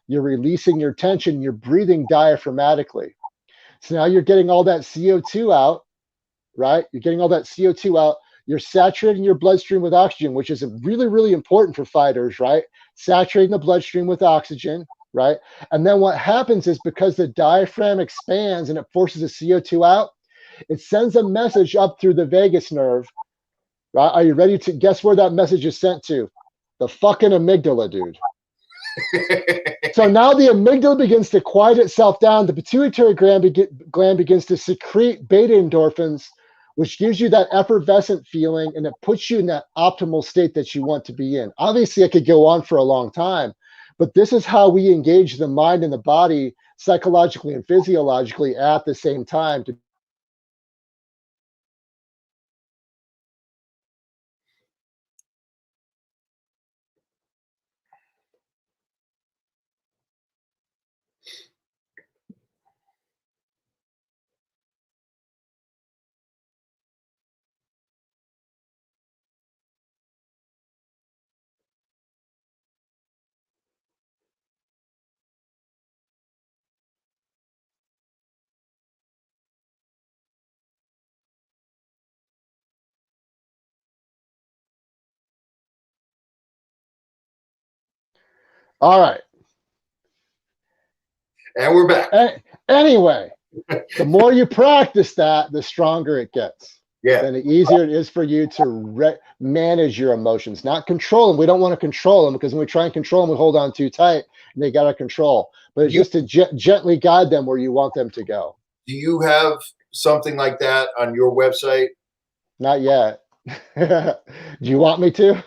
you're releasing your tension, you're breathing diaphragmatically. So now you're getting all that CO2 out, right? You're getting all that CO2 out. You're saturating your bloodstream with oxygen, which is really, really important for fighters, right? Saturating the bloodstream with oxygen, right? And then what happens is, because the diaphragm expands and it forces the CO2 out, it sends a message up through the vagus nerve, right? Are you ready to guess where that message is sent to? The fucking amygdala, dude. So now the amygdala begins to quiet itself down. The pituitary gland begins to secrete beta endorphins, which gives you that effervescent feeling and it puts you in that optimal state that you want to be in. Obviously, it could go on for a long time, but this is how we engage the mind and the body psychologically and physiologically at the same time to. All right. And we're back. Anyway, the more you practice that, the stronger it gets. Yeah. Then the easier it is for you to manage your emotions, not control them. We don't want to control them because when we try and control them, we hold on too tight and they got to control. But it's just to gently guide them where you want them to go. Do you have something like that on your website? Not yet. Do you want me to?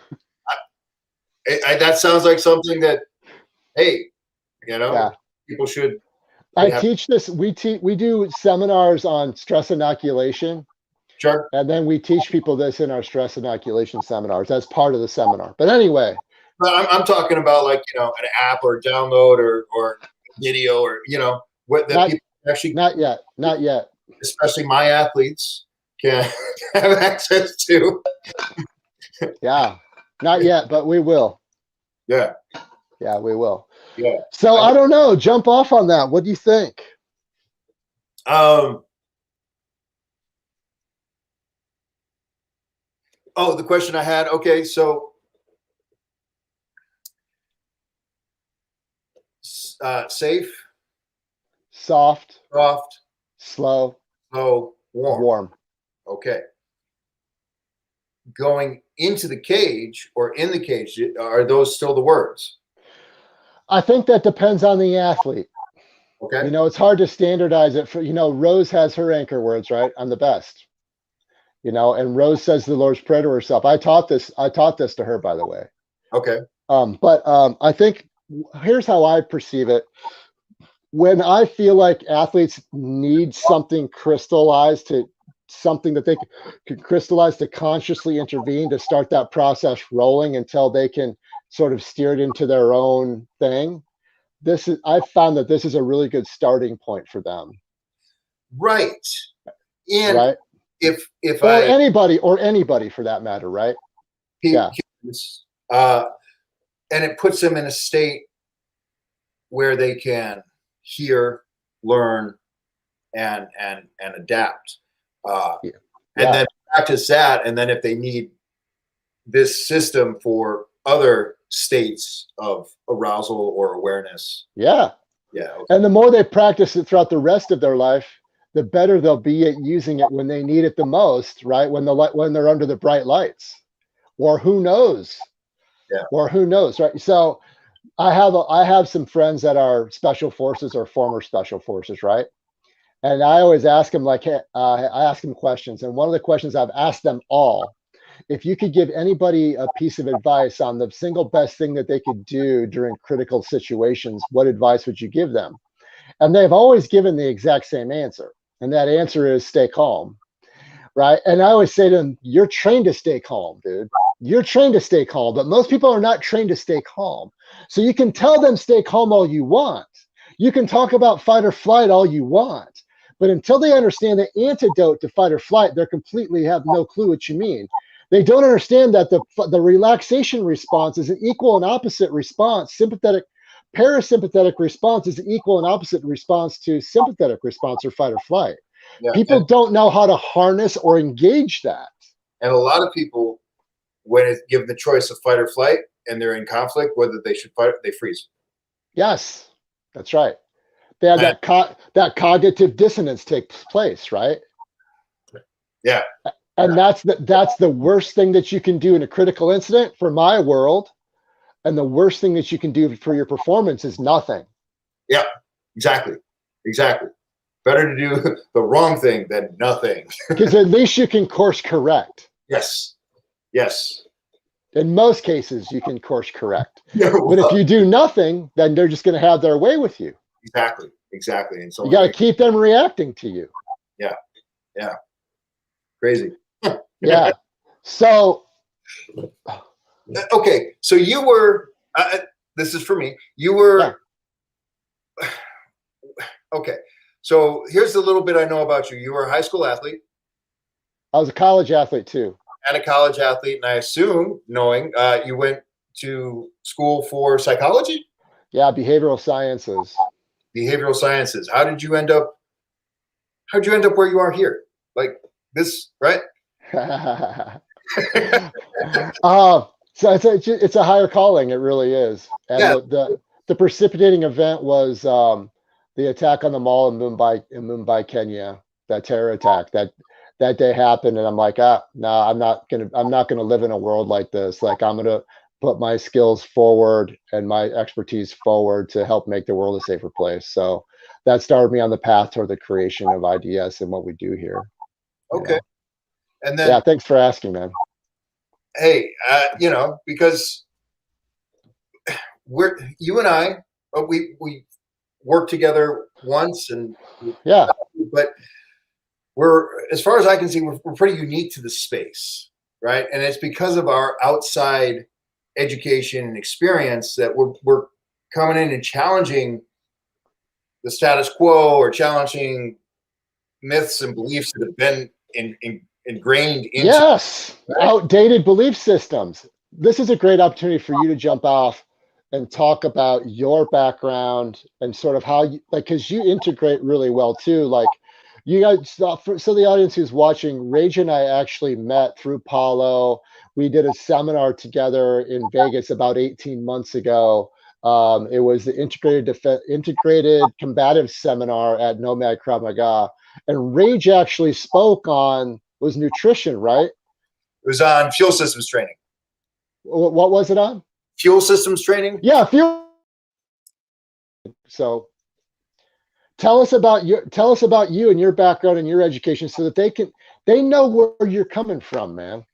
That sounds like something that, hey, people should. I teach this. We do seminars on stress inoculation. Sure. And then we teach people this in our stress inoculation seminars. That's part of the seminar. But anyway. But I'm talking about like, an app or download or video or, what that people actually. Not yet. Not yet. Especially my athletes can have access to. Yeah. Not yet, but we will. Yeah. Yeah, we will. Yeah. So I don't know. Jump off on that. What do you think? Oh, the question I had. Okay, so safe, soft, slow, warm. Okay. Going into the cage or in the cage, are those still the words? I think that depends on the athlete. Okay. It's hard to standardize it for, Rose has her anchor words, right? I'm the best. And Rose says the Lord's Prayer to herself. I taught this to her, by the way. Okay. But I think here's how I perceive it. When I feel like athletes need something crystallized something that they can crystallize to consciously intervene to start that process rolling until they can sort of steer it into their own thing. I've found that this is a really good starting point for them. Right. And right. If or anybody for that matter, right? Yeah. And it puts them in a state where they can hear, learn, and adapt. And then practice that. And then if they need this system for other states of arousal or awareness. Yeah. Yeah. Okay. And the more they practice it throughout the rest of their life, the better they'll be at using it when they need it the most, right? When they're under the bright lights, or who knows? Yeah. Or who knows, right? So I have some friends that are special forces or former special forces, right? And I always ask them I ask them questions. And one of the questions I've asked them all, if you could give anybody a piece of advice on the single best thing that they could do during critical situations, what advice would you give them? And they've always given the exact same answer. And that answer is stay calm, right? And I always say to them, you're trained to stay calm, dude. You're trained to stay calm, but most people are not trained to stay calm. So you can tell them stay calm all you want. You can talk about fight or flight all you want. But until they understand the antidote to fight or flight, they completely have no clue what you mean. They don't understand that the relaxation response is an equal and opposite response. Parasympathetic response is an equal and opposite response to sympathetic response or fight or flight. Yeah, people don't know how to harness or engage that. And a lot of people, when it's given the choice of fight or flight and they're in conflict, whether they should fight, they freeze. Yes, that's right. They have that cognitive dissonance takes place, right? Yeah. And that's the worst thing that you can do in a critical incident for my world. And the worst thing that you can do for your performance is nothing. Yeah, exactly. better to do the wrong thing than nothing. Because at least you can course correct. Yes. Yes. In most cases, you can course correct. Yeah, But if well, you do nothing, then they're just going to have their way with you. exactly. Exactly. And so You got to keep them reacting to you. yeah. Yeah. Crazy. Yeah. So, Okay. So you were, this is for me. You were, okay. So here's a little bit I know about you. You were a high school athlete. I was a college athlete too. And a college athlete, and I assume, knowing you went to school for psychology, Yeah, behavioral sciences. behavioral sciences. How did you end up? How'd you end up where you are here? Like this, right? So it's a higher calling. It really is. And Yeah. the precipitating event was the attack on the mall in Mumbai, Kenya. That terror attack that day happened, and I'm like, no, I'm not gonna live in a world like this. Like, I'm gonna put my skills forward and my expertise forward to help make the world a safer place. So that started me on the path toward the creation of IDS and what we do here. Okay. Know? And then, Yeah, thanks for asking, man. hey, because you and I, we worked together once, and Yeah, but we're, as far as I can see, we're pretty unique to the space, right? And it's because of our outside education and experience that we're coming in and challenging the status quo, or challenging myths and beliefs that have been ingrained into. yes, outdated belief systems. This is a great opportunity for you to jump off and talk about your background and sort of how you, like, because you integrate really well too. Like, you guys, so the audience who's watching, Rage and I actually met through Paulo. We did a seminar together in Vegas about 18 months ago. It was the integrated combative seminar at Nomad Krav Maga, and Rage actually spoke on, was nutrition, right? It was on fuel systems training. What was it on? Fuel systems training. Yeah, fuel. So tell us about you and your background and your education, so that they know where you're coming from, man.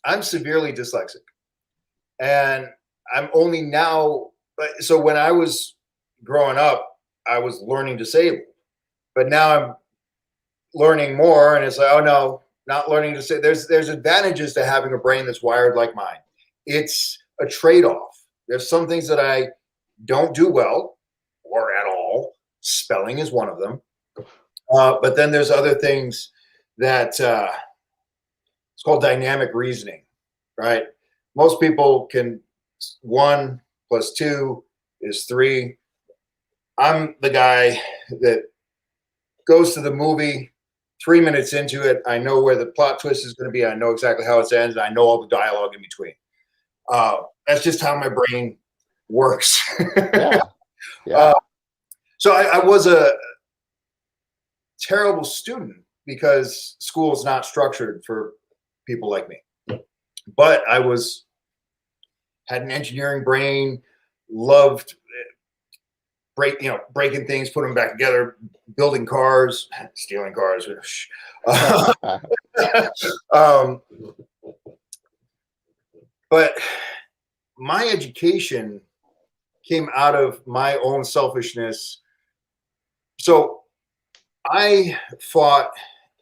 I'm severely dyslexic, and I'm only now. So when I was growing up, I was learning disabled, but now I'm learning more, and it's like, oh no, not learning to say. There's advantages to having a brain that's wired like mine. It's a trade-off. There's some things that I don't do well or at all. Spelling is one of them. But then there's other things that it's called dynamic reasoning, right? Most people can 1 + 2 is 3. I'm the guy that goes to the movie 3 minutes into it. I know where the plot twist is going to be. I know exactly how it ends. I know all the dialogue in between. That's just how my brain works. Yeah. Yeah. So I was a terrible student because school is not structured for people like me. But I had an engineering brain, loved breaking things, putting them back together, building cars, stealing cars. But my education came out of my own selfishness. So I fought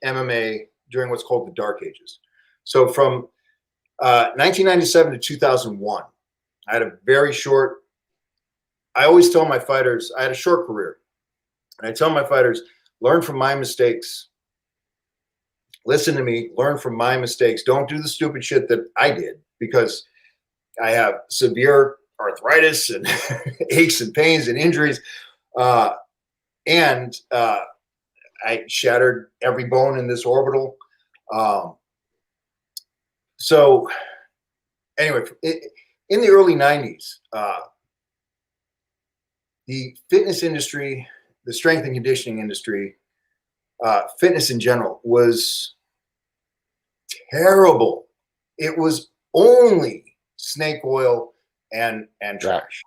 MMA during what's called the Dark Ages. So from 1997 to 2001, I had a very short. I always tell my fighters, I had a short career, and I tell my fighters, learn from my mistakes. Listen to me, learn from my mistakes. Don't do the stupid shit that I did, because I have severe arthritis and aches and pains and injuries. And I shattered every bone in this orbital. So anyway, in the early 90s, the fitness industry, the strength and conditioning industry, fitness in general was terrible. It was only snake oil and trash.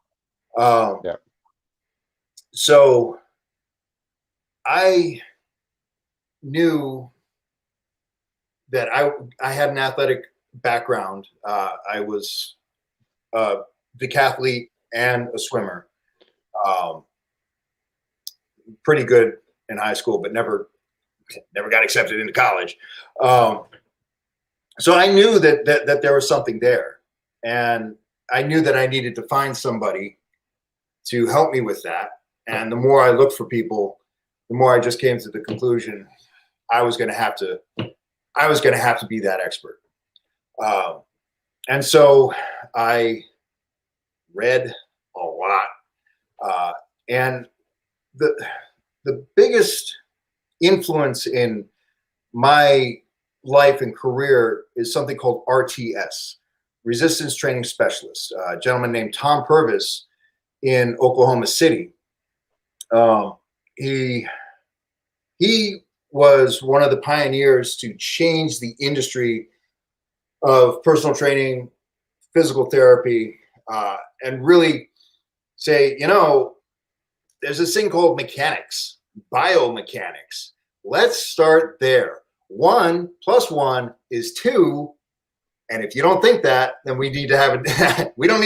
Um, Yeah. so I knew that I had an athletic background. I was a decathlete and a swimmer. Um, pretty good in high school, but never got accepted into college. Um, so I knew that there was something there, and I knew that I needed to find somebody to help me with that. And the more I looked for people, the more I just came to the conclusion I was going to have to be that expert. Um, and so I read a lot, and the biggest influence in my life and career is something called RTS, Resistance Training Specialist. A gentleman named Tom Purvis in Oklahoma City. He was one of the pioneers to change the industry of personal training, physical therapy, and really say, there's this thing called mechanics, biomechanics. Let's start there. 1 + 1 is 2. And if you don't think that, then we don't need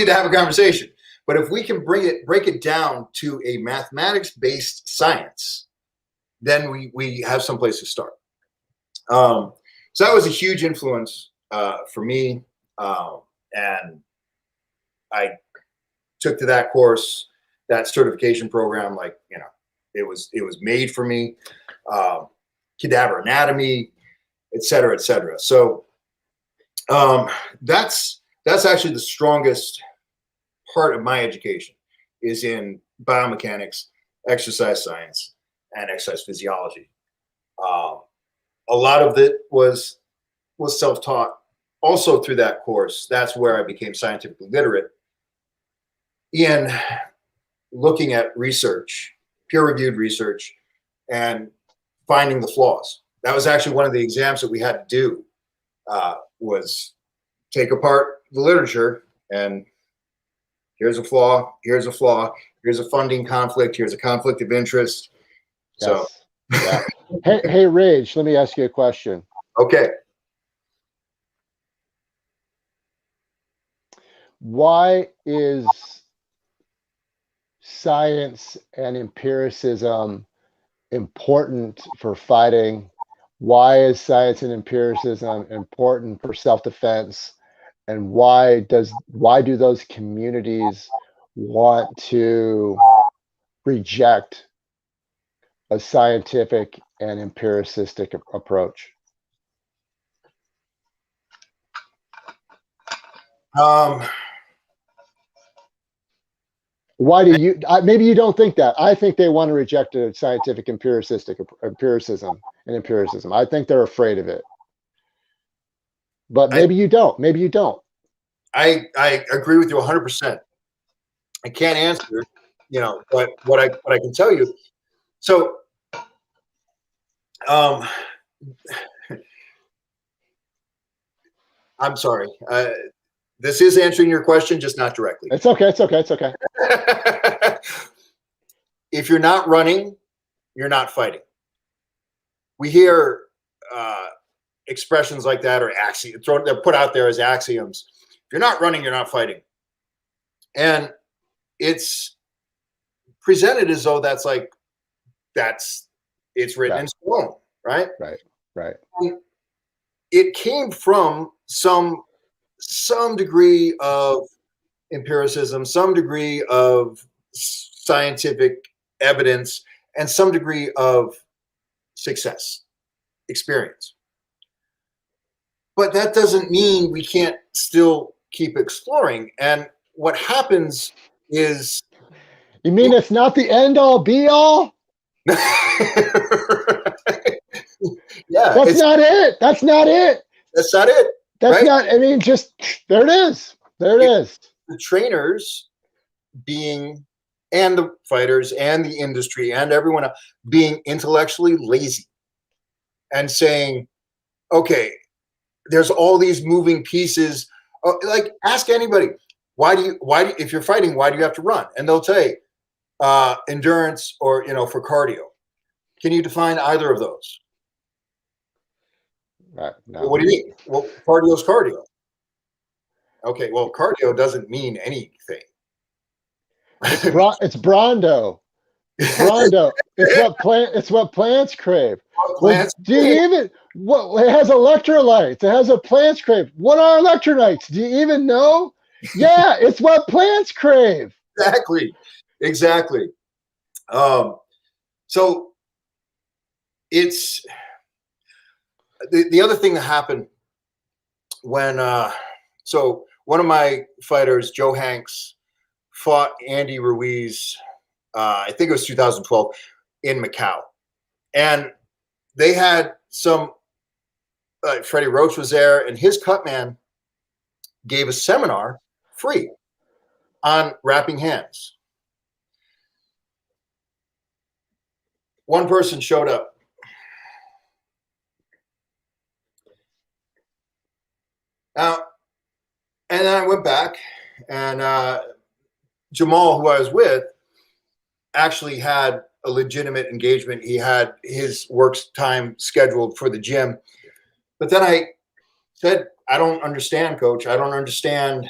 to have a conversation. But if we can break it down to a mathematics-based science, then we have some place to start. So that was a huge influence for me. And I took to that course, that certification program, it was made for me. Cadaver anatomy, et cetera, et cetera. So that's actually the strongest part of my education is in biomechanics, exercise science, and exercise physiology. A lot of it was self-taught. Also through that course, that's where I became scientifically literate in looking at research, peer-reviewed research, and finding the flaws. That was actually one of the exams that we had to do, was take apart the literature and here's a flaw, here's a flaw, here's a funding conflict, here's a conflict of interest. Yes. Yeah. Hey, Rage, let me ask you a question. Okay. Why is science and empiricism important for fighting? Why is science and empiricism important for self-defense? And why do those communities want to reject a scientific and empiricistic approach? Why do you? Maybe you don't think that. I think they want to reject a scientific empiricism and empiricism. I think they're afraid of it. But maybe you don't. Maybe you don't. I agree with you 100%. I can't answer, but what I can tell you. So, I'm sorry. This is answering your question, just not directly. It's okay. It's okay. It's okay. If you're not running, you're not fighting. We hear expressions like that, or they're put out there as axioms. If you're not running, you're not fighting. And it's presented as though it's written in stone, right? Right. It came from some degree of empiricism, some degree of scientific evidence, and some degree of success, experience. But that doesn't mean we can't still keep exploring. And what happens is... You mean it's not the end all be all? Yeah. That's not it. That's not it. That's not it. That's right? not, I mean, just, there it is. There it is. The trainers and the fighters and the industry and everyone else being intellectually lazy and saying, okay, there's all these moving pieces. Like, ask anybody, if you're fighting, why do you have to run? And they'll say endurance or, for cardio. Can you define either of those? No. Well, what do you mean? Well, cardio is cardio. Okay, well, cardio doesn't mean anything. It's Brondo. Brondo. It's what plants crave. Plants do you even what it has electrolytes? It has a plants crave. What are electrolytes? Do you even know? Yeah, it's what plants crave. Exactly. So it's the other thing that happened when so one of my fighters, Joe Hanks, fought Andy Ruiz, I think it was 2012 in Macau. And they had some, Freddie Roach was there, and his cut man gave a seminar free on wrapping hands. One person showed up. Now, and then I went back, and Jamal, who I was with, actually had a legitimate engagement. He had his work time scheduled for the gym. But then I said, I don't understand, coach. I don't understand.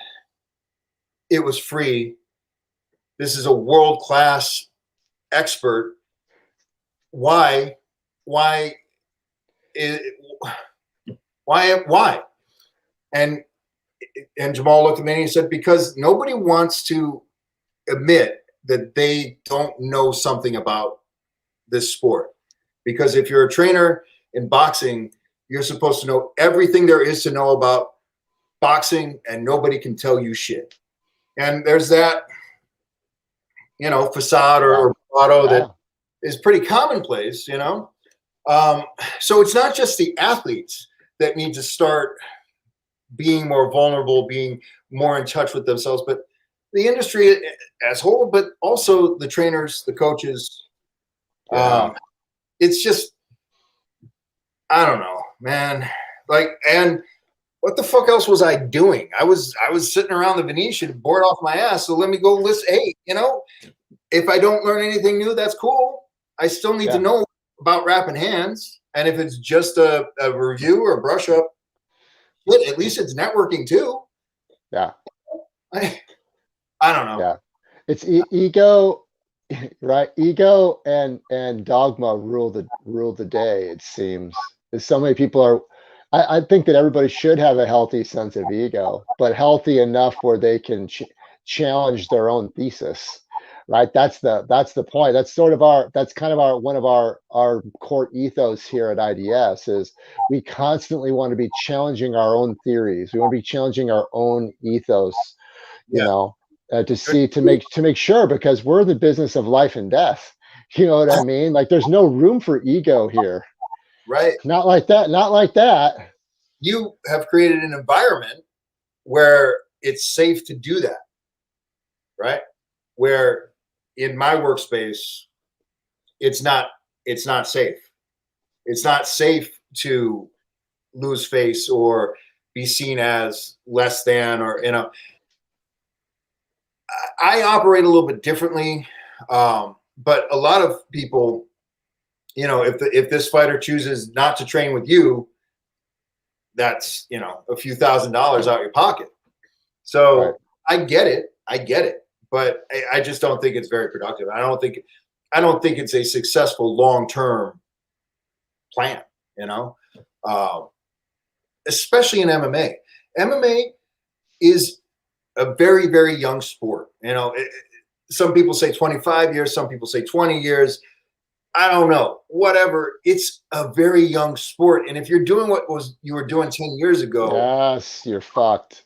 It was free. This is a world-class expert. Why? And Jamal looked at me and he said, because nobody wants to admit that they don't know something about this sport. Because if you're a trainer in boxing, you're supposed to know everything there is to know about boxing, and nobody can tell you shit. And there's that, facade or bravado that is pretty commonplace, So it's not just the athletes that need to start being more vulnerable, being more in touch with themselves, but the industry as a whole, but also the trainers, the coaches. It's just, I don't know, man. And what the fuck else was I doing? I was sitting around the Venetian, bored off my ass. So let me go listen. Hey, if I don't learn anything new, that's cool. I still need to know about wrapping hands. And if it's just a review or a brush up, at least it's networking too. Yeah. I don't know. Yeah. It's ego, right? Ego and dogma rule the day, it seems. So many people are, I think that everybody should have a healthy sense of ego, but healthy enough where they can challenge their own thesis, right? That's the point. That's kind of one of our core ethos here at IDS is we constantly want to be challenging our own theories. We want to be challenging our own ethos, to make sure, because we're the business of life and death. You know what I mean? Like there's no room for ego here. Right. Not like that. You have created an environment where it's safe to do that, right? Where in my workspace, it's not safe. It's not safe to lose face or be seen as less than, or, I operate a little bit differently. But a lot of people, if this fighter chooses not to train with you, that's, a few $1,000s out your pocket. So right. I get it, but I just don't think it's very productive. I don't think it's a successful long-term plan, especially in MMA. MMA is a very, very young sport. Some people say 25 years, some people say 20 years. I don't know, whatever. It's a very young sport. And if you're doing what you were doing 10 years ago. Yes, you're fucked.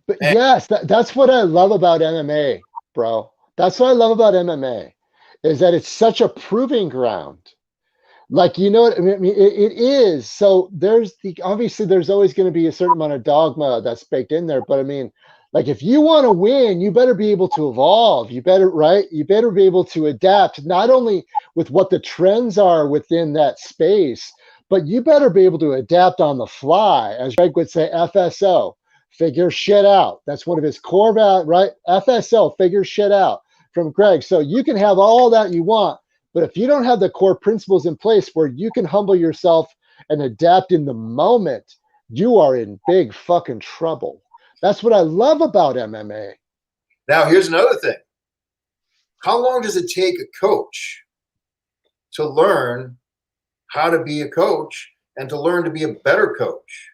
But yes, that's what I love about MMA, bro. That's what I love about MMA is that it's such a proving ground. Like, what I mean? It is. So obviously there's always going to be a certain amount of dogma that's baked in there. But I mean, like if you want to win, you better be able to evolve. You better be able to adapt, not only with what the trends are within that space, but you better be able to adapt on the fly. As Greg would say, FSO, Figure shit out. That's one of his core values, right? FSO, figure shit out from Greg. So you can have all that you want, but if you don't have the core principles in place where you can humble yourself and adapt in the moment, you are in big fucking trouble. That's what I love about MMA. Now, here's another thing. How long does it take a coach to learn how to be a coach and to learn to be a better coach?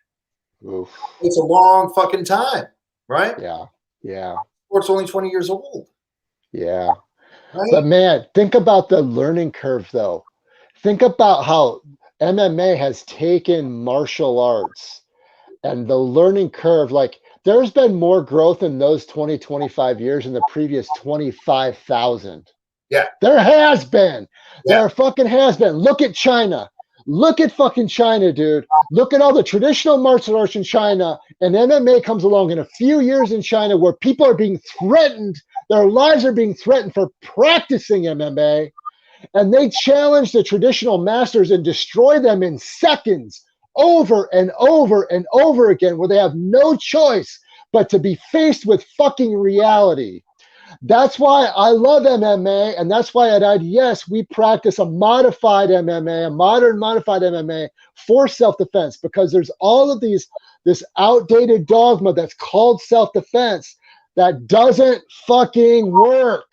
Oof. It's a long fucking time, right? Yeah. Yeah. Sport's only 20 years old. Yeah. Right? But man, think about the learning curve though. Think about how MMA has taken martial arts and the learning curve. Like there's been more growth in those 20, 25 years in the previous 25,000. Yeah. There has been. Yeah. There fucking has been. Look at China. Look at fucking China, dude. Look at all the traditional martial arts in China, and MMA comes along in a few years in China where people are being threatened. Their lives are being threatened for practicing MMA, and they challenge the traditional masters and destroy them in seconds over and over and over again, where they have no choice but to be faced with fucking reality. That's why I love MMA, and that's why at IDS we practice a modified MMA, a modern modified MMA for self-defense, because there's all of this outdated dogma that's called self-defense that doesn't fucking work.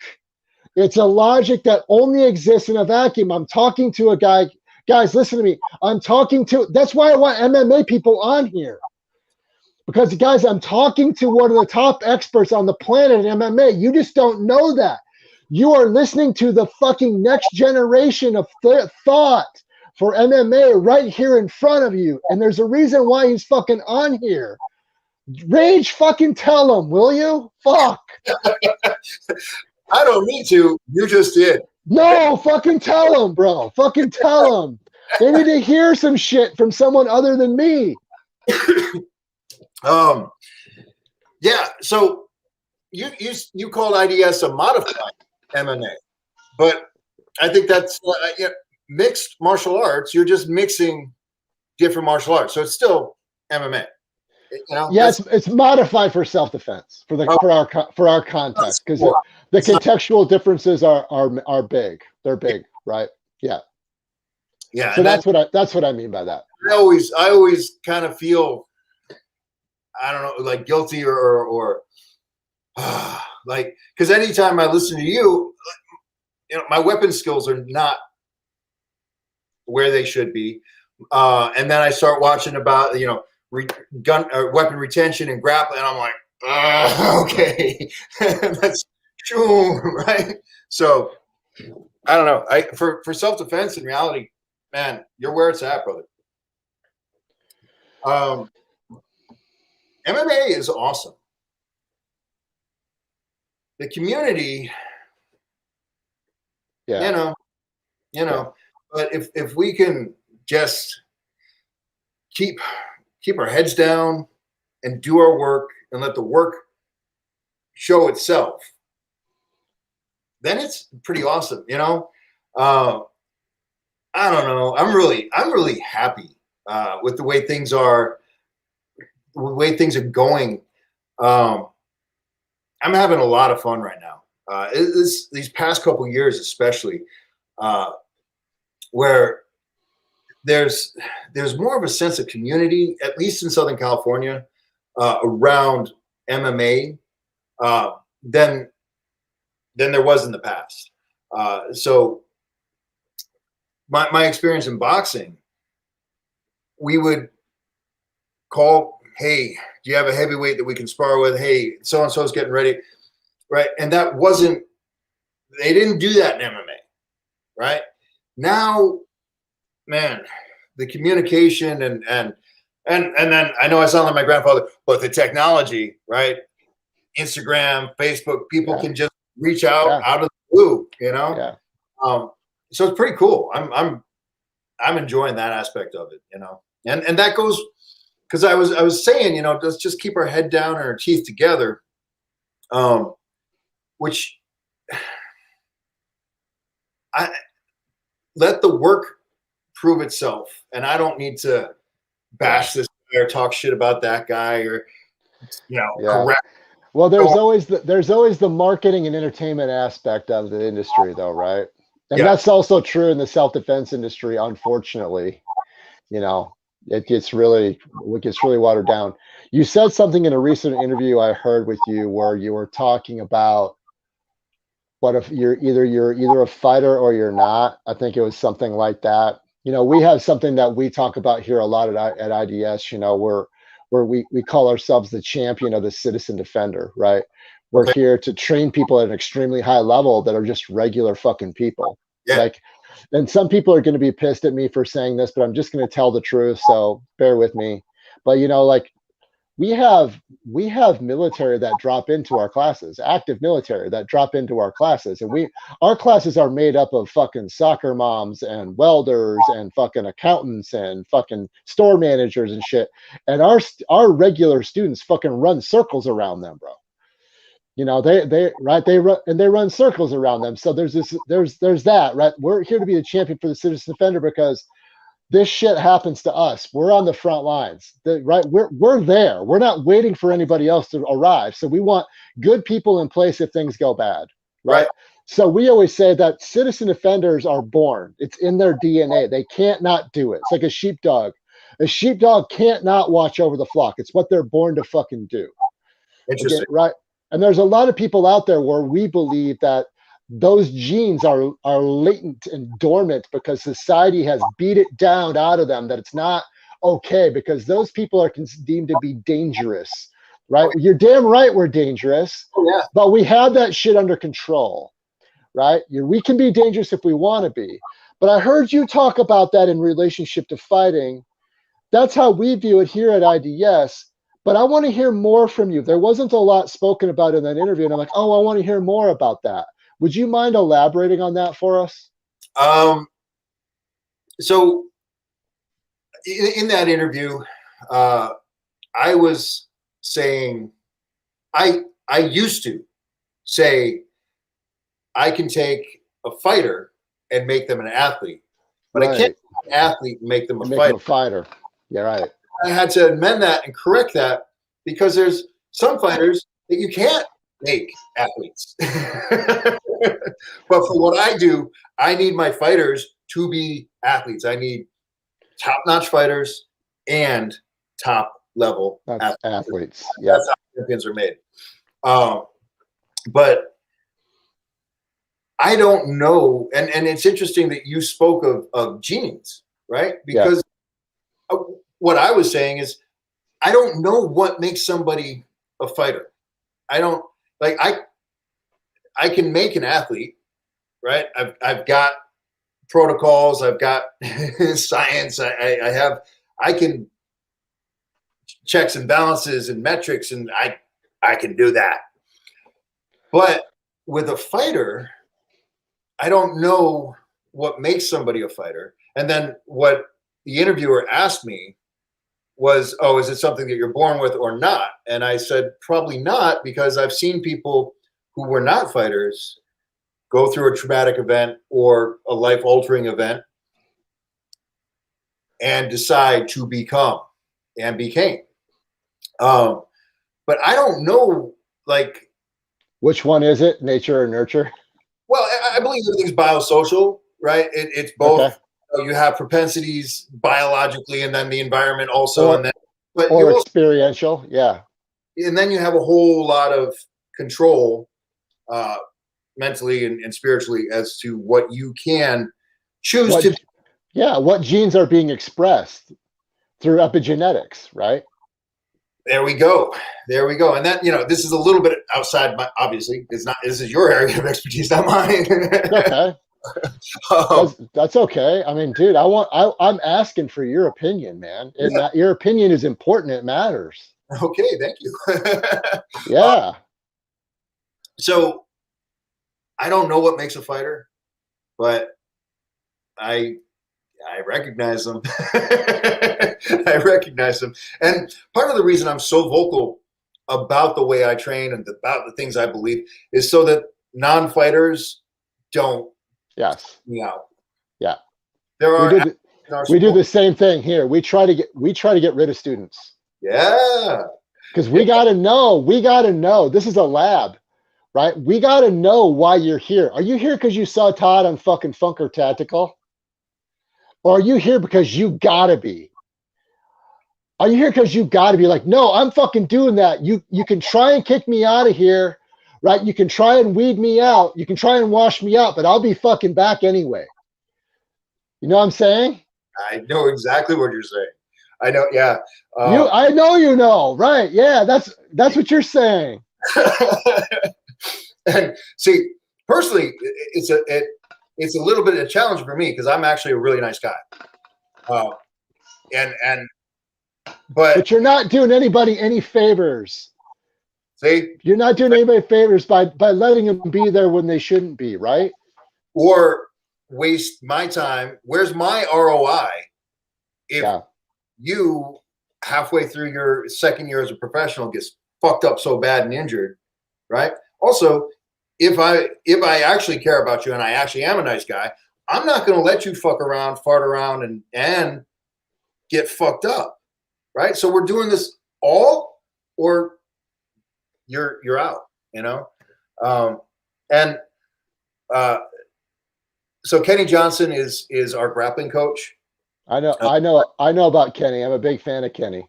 It's a logic that only exists in a vacuum. I'm talking to a guy, guys, listen to me. That's why I want MMA people on here. Because, guys, I'm talking to one of the top experts on the planet in MMA. You just don't know that. You are listening to the fucking next generation of thought for MMA right here in front of you. And there's a reason why he's fucking on here. Rage, fucking tell him, will you? Fuck. I don't need to. You just did. No, fucking tell him, bro. Fucking tell him. They need to hear some shit from someone other than me. Yeah. So you called IDS a modified MMA, but I think that's mixed martial arts. You're just mixing different martial arts, so it's still MMA. You know? Yeah, it's modified for self-defense for our context, because the contextual differences are big. They're big, right? Yeah. Yeah. So that's what I mean by that. I always kind of feel, I don't know, like guilty or like, because anytime I listen to you, my weapon skills are not where they should be, and then I start watching about gun or weapon retention and grappling, and I'm like, okay, that's true, right? So I don't know. For self defense, in reality, man, you're where it's at, brother. MMA is awesome. The community, yeah, but if we can just keep our heads down and do our work and let the work show itself, then it's pretty awesome. I don't know. I'm really happy with the way things are. The way things are going, I'm having a lot of fun right now. These past couple years, especially, where there's more of a sense of community, at least in Southern California, around MMA than there was in the past. So my experience in boxing, we would call, hey, do you have a heavyweight that we can spar with? Hey, so-and-so is getting ready, right? And they didn't do that in MMA, right? Now, man, the communication and then I know I sound like my grandfather, but the technology, right? Instagram, Facebook, people can just reach out of the blue, Yeah. So it's pretty cool. I'm enjoying that aspect of it, and that goes, because I was saying, let's just keep our head down and our teeth together, which I let the work prove itself, and I don't need to bash this guy or talk shit about that guy, or Yeah. correct. Well, So, there's always the marketing and entertainment aspect of the industry, though, right? And yes, that's also true in the self-defense industry, unfortunately. You know, it gets really watered down. You said something in a recent interview I heard with you where you were talking about what if you're either a fighter or you're not. I think it was something like that. We have something that we talk about here a lot at IDS. Where we call ourselves the champion of the citizen defender, right? We're okay, here to train people at an extremely high level that are just regular fucking people. yeah, Like, and some people are going to be pissed at me for saying this, but I'm just going to tell the truth. So bear with me. But like we have military that drop into our classes, active military that drop into our classes, and our classes are made up of fucking soccer moms and welders and fucking accountants and fucking store managers and shit. And our regular students fucking run circles around them, bro. They run circles around them. So there's that, right? We're here to be the champion for the citizen defender because this shit happens to us. We're on the front lines, right? We're there. We're not waiting for anybody else to arrive. So we want good people in place if things go bad, right, right? So we always say that citizen offenders are born. It's in their DNA. They can't not do it. It's like a sheepdog. A sheepdog can't not watch over the flock. It's what they're born to fucking do. Again, interesting, right? And there's a lot of people out there where we believe that those genes are latent and dormant because society has beat it down out of them that it's not okay because those people are deemed to be dangerous, right? oh, You're damn right we're dangerous, yeah, but we have that shit under control, right? We can be dangerous if we want to be. But I heard you talk about that in relationship to fighting. That's how we view it here at IDS. But I want to hear more from you. There wasn't a lot spoken about in that interview, and I'm like, oh, I want to hear more about that. Would you mind elaborating on that for us? yeah. So in that interview, I was saying I used to say I can take a fighter and make them an athlete, but I can't Right. take an athlete and make them a And make him fighter. a fighter. Yeah, right. I had to amend that and correct that because there's some fighters that you can't make athletes. But for what I do, I need my fighters to be athletes. I need top-notch fighters and top-level That's athletes. athletes. Yeah. That's how champions are made. But I don't know, and it's interesting that you spoke of genes, right? Yeah. Because what I was saying is I don't know what makes somebody a fighter. I don't like I can make an athlete, right? I've got protocols, I've got science, I can checks and balances and metrics, and I can do that. But with a fighter, I don't know what makes somebody a fighter. And then what the interviewer asked me was, oh, is it something that you're born with or not? And I said, probably not, because I've seen people who were not fighters go through a traumatic event or a life altering event and decide to become and became. But I don't know, like, Which one is it? Nature or nurture? well, I believe everything's biosocial, right? It's Okay. both. You have propensities biologically, and then the environment also, Or and then but or you also, experiential. Yeah. and then you have a whole lot of control, uh, mentally and spiritually, as to what you can choose What to. yeah, what genes are being expressed through epigenetics, right? There we go. There we go. And that, this is a little bit outside my, obviously, it's not, this is your area of expertise, not mine. Okay. um, That's okay. I mean, dude, I'm asking for your opinion, man. yeah, Your opinion is important. It matters. okay, thank you. Yeah. So I don't know what makes a fighter, but I I recognize them. I recognize them. And part of the reason I'm so vocal about the way I train and about the things I believe is so that non-fighters don't Yes. me out. Yeah. There We are do athletes in our we do sport. the same thing here. We try to get rid of students. Yeah. Because we got to know. This is a lab, right? We got to know why you're here. Are you here because you saw Todd on fucking Funker Tactical? Or are you here because you got to be? Are you here because you got to be like, no, I'm fucking doing that. You can try and kick me out of here, right? You can try and weed me out. You can try and wash me out, but I'll be fucking back anyway. You know what I'm saying? I know exactly what you're saying. I know, yeah. I know you know, right? Yeah, that's what you're saying. And see, personally, it's a little bit of a challenge for me because I'm actually a really nice guy. But you're not doing anybody any favors. See, you're not doing anybody favors by letting them be there when they shouldn't be, right? Or waste my time. Where's my ROI if you halfway through your second year as a professional gets fucked up so bad and injured, right? Also, if I actually care about you and I actually am a nice guy, I'm not going to let you fuck around, fart around, and get fucked up, right? So we're doing this all, or you're out, you know. So Kenny Johnson is our grappling coach. I know about Kenny. I'm a big fan of Kenny.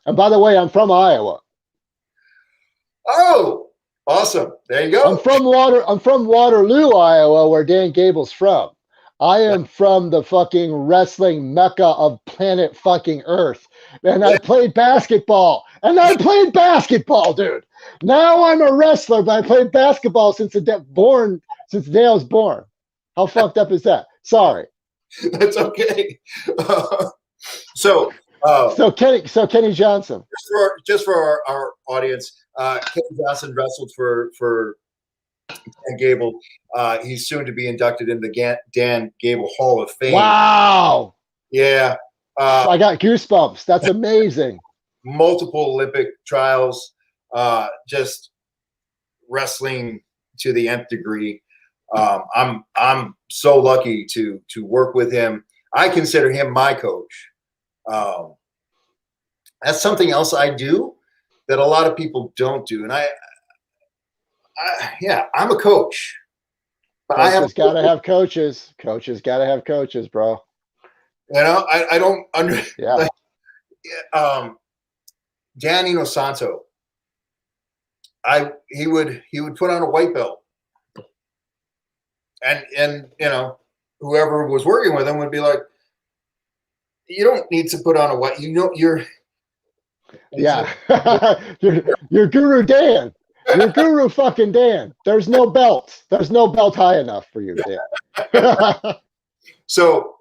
And by the way, I'm from Iowa. Oh, awesome. There you go. I'm from Waterloo, Iowa, where Dan Gable's from. I am from the fucking wrestling mecca of planet fucking Earth. And I played basketball. Dude. Now I'm a wrestler, but I played basketball since the day I was born. How fucked up is that? Sorry. That's okay. So Kenny Johnson. Just for our audience, Kenny Johnson wrestled for Dan Gable. He's soon to be inducted in the Dan Gable Hall of Fame. Wow. Yeah. I got goosebumps. That's amazing. Multiple Olympic trials, just wrestling to the nth degree. I'm so lucky to work with him. I consider him my coach. That's something else I do that a lot of people don't do. And I'm a coach. But coaches gotta have coaches. Coaches gotta have coaches, bro. You know, I don't understand. Yeah. Dan Inosanto, he would put on a white belt. And you know, whoever was working with him would be like, you don't need to put on a white, you're you're Guru Dan. You're Guru fucking Dan. There's no belt. There's no belt high enough for you, Dan. So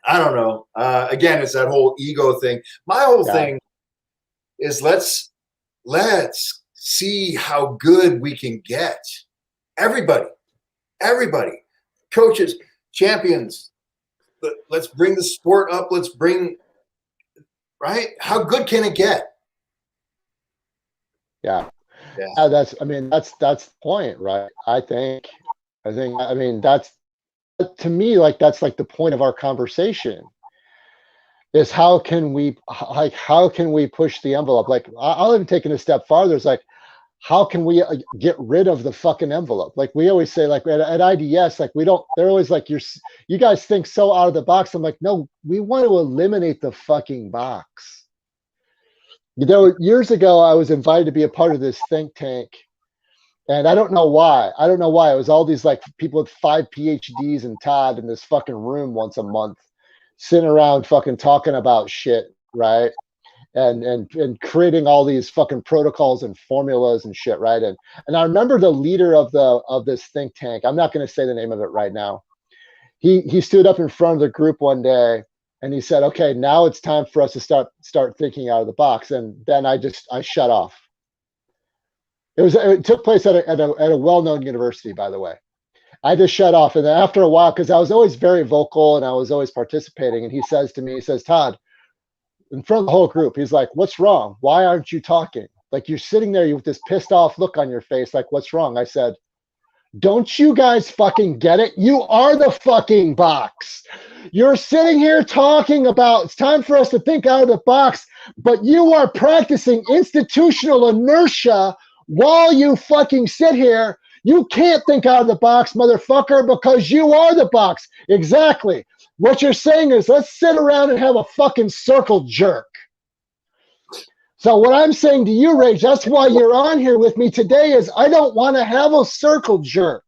I don't know. Again, it's that whole ego thing. My whole thing is let's see how good we can get. Everybody, coaches, champions. Let's bring the sport up. Let's bring, right? How good can it get? Yeah. That's the point, right? I mean, that's, to me, like, that's like the point of our conversation is how can we push the envelope? Like, I'll even take it a step farther. It's like, how can we get rid of the fucking envelope? Like we always say, like at IDS, like they're always like, you guys think so out of the box. I'm like, no, we want to eliminate the fucking box. You know, years ago, I was invited to be a part of this think tank. And I don't know why. It was all these like people with 5 PhDs and Todd in this fucking room once a month, sitting around fucking talking about shit, right? And creating all these fucking protocols and formulas and shit, right? And I remember the leader of this think tank, I'm not going to say the name of it right now. He stood up in front of the group one day and he said, okay, now it's time for us to start thinking out of the box. And then I shut off. It took place at a well-known university, by the way. I just shut off. And then after a while, because I was always very vocal and I was always participating, and he says to me, he says, Todd, in front of the whole group, he's like, what's wrong? Why aren't you talking? Like, you're sitting there with this pissed off look on your face, like, what's wrong? I said, don't you guys fucking get it? You are the fucking box. You're sitting here talking about it's time for us to think out of the box, but you are practicing institutional inertia while you fucking sit here. You can't think out of the box, motherfucker, because you are the box. Exactly. What you're saying is let's sit around and have a fucking circle jerk. So what I'm saying to you, Rage, that's why you're on here with me today is I don't want to have a circle jerk.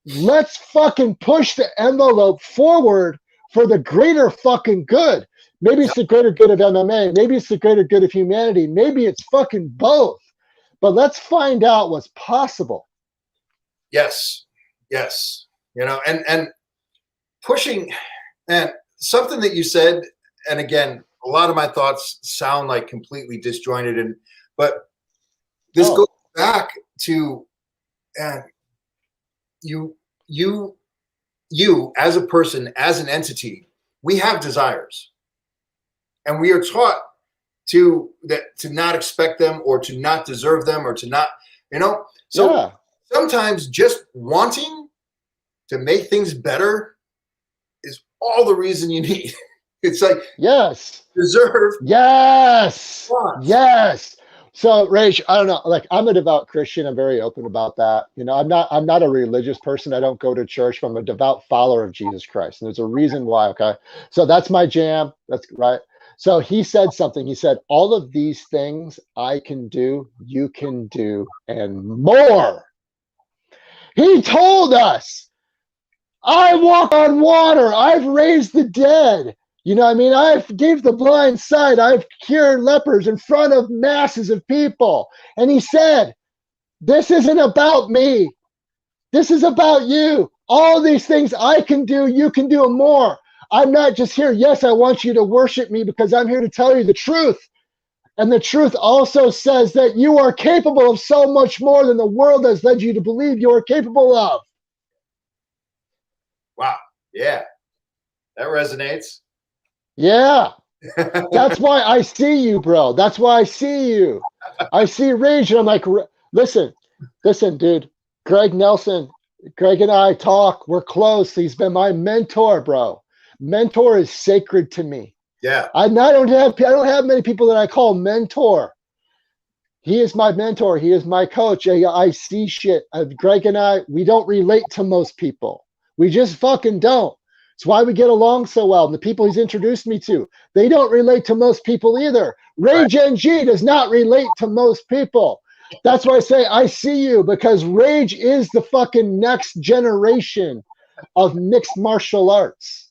Let's fucking push the envelope forward for the greater fucking good. Maybe it's the greater good of MMA. Maybe it's the greater good of humanity. Maybe it's fucking both. But let's find out what's possible. Yes. Yes. You know, and pushing, and something that you said, and again, a lot of my thoughts sound like completely disjointed, but this goes back to you as a person, as an entity, we have desires, and we are taught to not expect them, or to not deserve them, or to not, so sometimes just wanting to make things better is all the reason you need. It's like, yes, deserve. Yes. Want. Yes. So Rage, I don't know, like I'm a devout Christian. I'm very open about that. I'm not a religious person. I don't go to church, but I'm a devout follower of Jesus Christ. And there's a reason why. Okay. So that's my jam. That's right. So he said something. He said, all of these things I can do, you can do, and more. He told us, I walk on water. I've raised the dead. You know what I mean? I've gave the blind sight. I've cured lepers in front of masses of people. And he said, this isn't about me. This is about you. All these things I can do, you can do more. I'm not just here. Yes, I want you to worship me because I'm here to tell you the truth. And the truth also says that you are capable of so much more than the world has led you to believe you are capable of. Wow. Yeah. That resonates. Yeah. That's why I see you, bro. That's why I see you. I see Rage, and I'm like, listen, dude. Greg and I talk. We're close. He's been my mentor, bro. Mentor is sacred to me. Yeah. I don't have many people that I call mentor. He is my mentor. He is my coach. I see shit. Greg and I, we don't relate to most people. We just fucking don't. It's why we get along so well. And the people he's introduced me to, they don't relate to most people either. Rage NG does not relate to most people. That's why I say I see you, because Rage is the fucking next generation of mixed martial arts.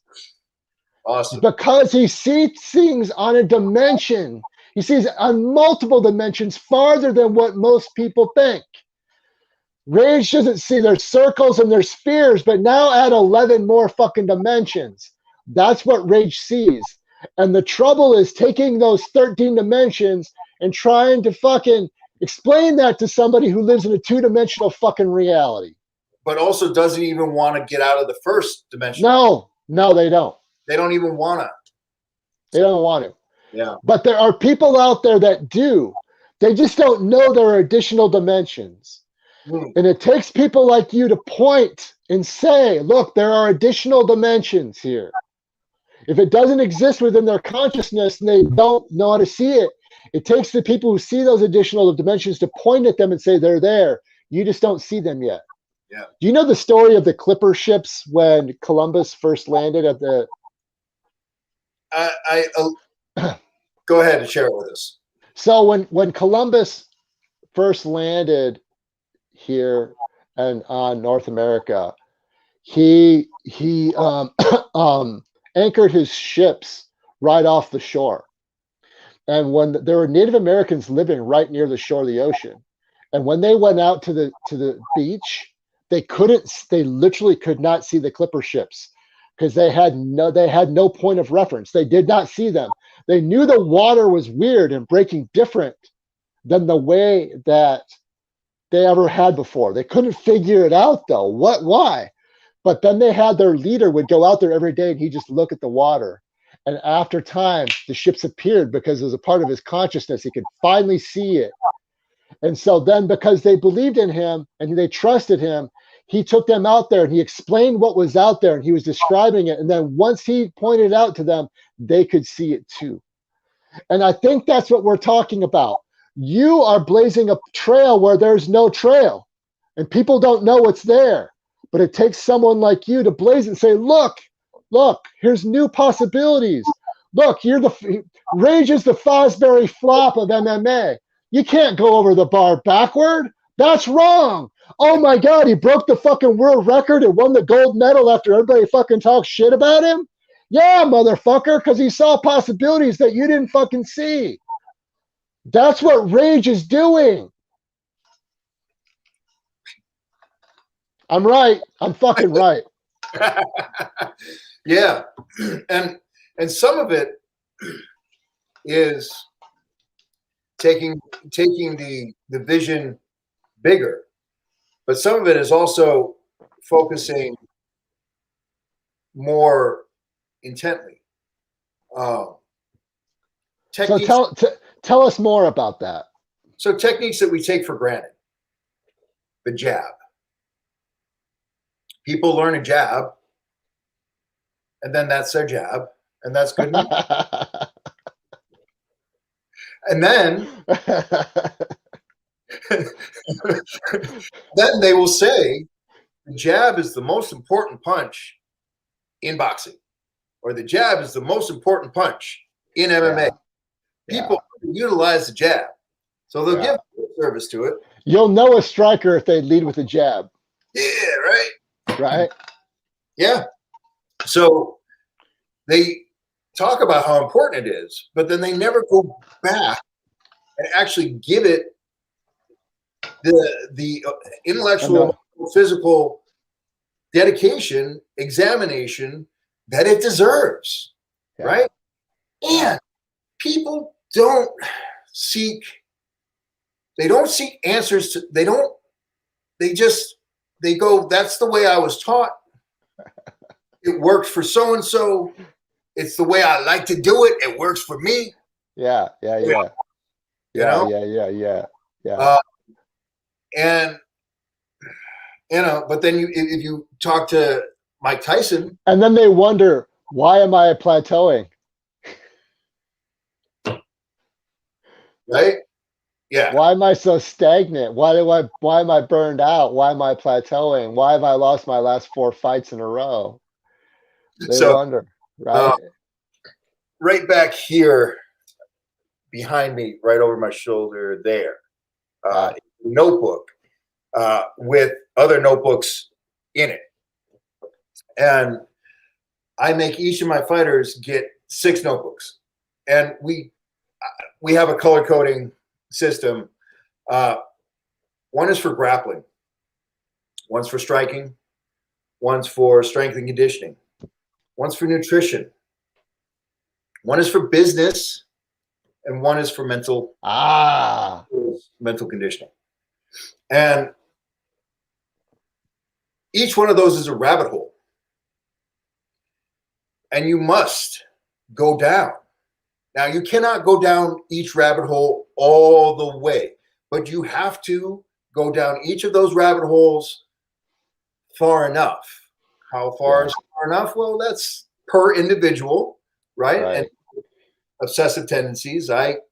Awesome. Because he sees things on a dimension. He sees on multiple dimensions farther than what most people think. Rage doesn't see there's circles and there's spheres, but now add 11 more fucking dimensions. That's what Rage sees. And the trouble is taking those 13 dimensions and trying to fucking explain that to somebody who lives in a two-dimensional fucking reality. But also doesn't even want to get out of the first dimension. No, they don't. They don't even want to. They don't want to. Yeah. But there are people out there that do. They just don't know there are additional dimensions. And it takes people like you to point and say, look, there are additional dimensions here. If it doesn't exist within their consciousness and they don't know how to see it, it takes the people who see those additional dimensions to point at them and say they're there. You just don't see them yet. Yeah. Do you know the story of the Clipper ships when Columbus first landed at the... Go ahead and share it with us. So when Columbus first landed here and on North America, he anchored his ships right off the shore. And when there were Native Americans living right near the shore of the ocean, and when they went out to the beach, they literally could not see the Clipper ships because they had no point of reference. They did not see them. They knew the water was weird and breaking different than the way that they ever had before. They couldn't figure it out though. Why? But then they had their leader would go out there every day and he'd just look at the water. And after time, the ships appeared because it was a part of his consciousness. He could finally see it. And so then because they believed in him and they trusted him, he took them out there and he explained what was out there and he was describing it. And then once he pointed out to them, they could see it too. And I think that's what we're talking about. You are blazing a trail where there's no trail and people don't know what's there. But it takes someone like you to blaze it and say, look, here's new possibilities. Look, Rage is the Fosbury Flop of MMA. You can't go over the bar backward. That's wrong. Oh my God, he broke the fucking world record and won the gold medal after everybody fucking talks shit about him? Yeah, motherfucker, because he saw possibilities that you didn't fucking see. That's what Rage is doing. I'm right. I'm fucking right. Yeah. And some of it is taking the vision bigger, but some of it is also focusing more intently. So tell us more about that. So techniques that we take for granted. The jab. People learn a jab, and then that's their jab, and that's good enough. And then then they will say the jab is the most important punch in boxing, or the jab is the most important punch in MMA. People utilize the jab, so they'll give service to it. You'll know a striker if they lead with a jab. Yeah, right. Right? Yeah. So they talk about how important it is, but then they never go back and actually give it the intellectual, physical dedication, examination that it deserves, right? And people don't seek answers to, they go, that's the way I was taught. It worked for so-and-so. It's the way I like to do it. It works for me. Yeah. You know? Yeah. And but then if you talk to Mike Tyson, and then they wonder, why am I plateauing? Right? Yeah. Why am I so stagnant? Why am I burned out? Why am I plateauing? Why have I lost my last 4 fights in a row? They wonder, right? Right back here behind me, right over my shoulder there, notebook with other notebooks in it. And I make each of my fighters get 6 notebooks. And we have a color coding system. One is for grappling, one's for striking, one's for strength and conditioning, one's for nutrition, one is for business, and one is for mental conditioning. And each one of those is a rabbit hole. And you must go down. Now, you cannot go down each rabbit hole all the way, but you have to go down each of those rabbit holes far enough. How far is far enough? Well, that's per individual, right? And obsessive tendencies, but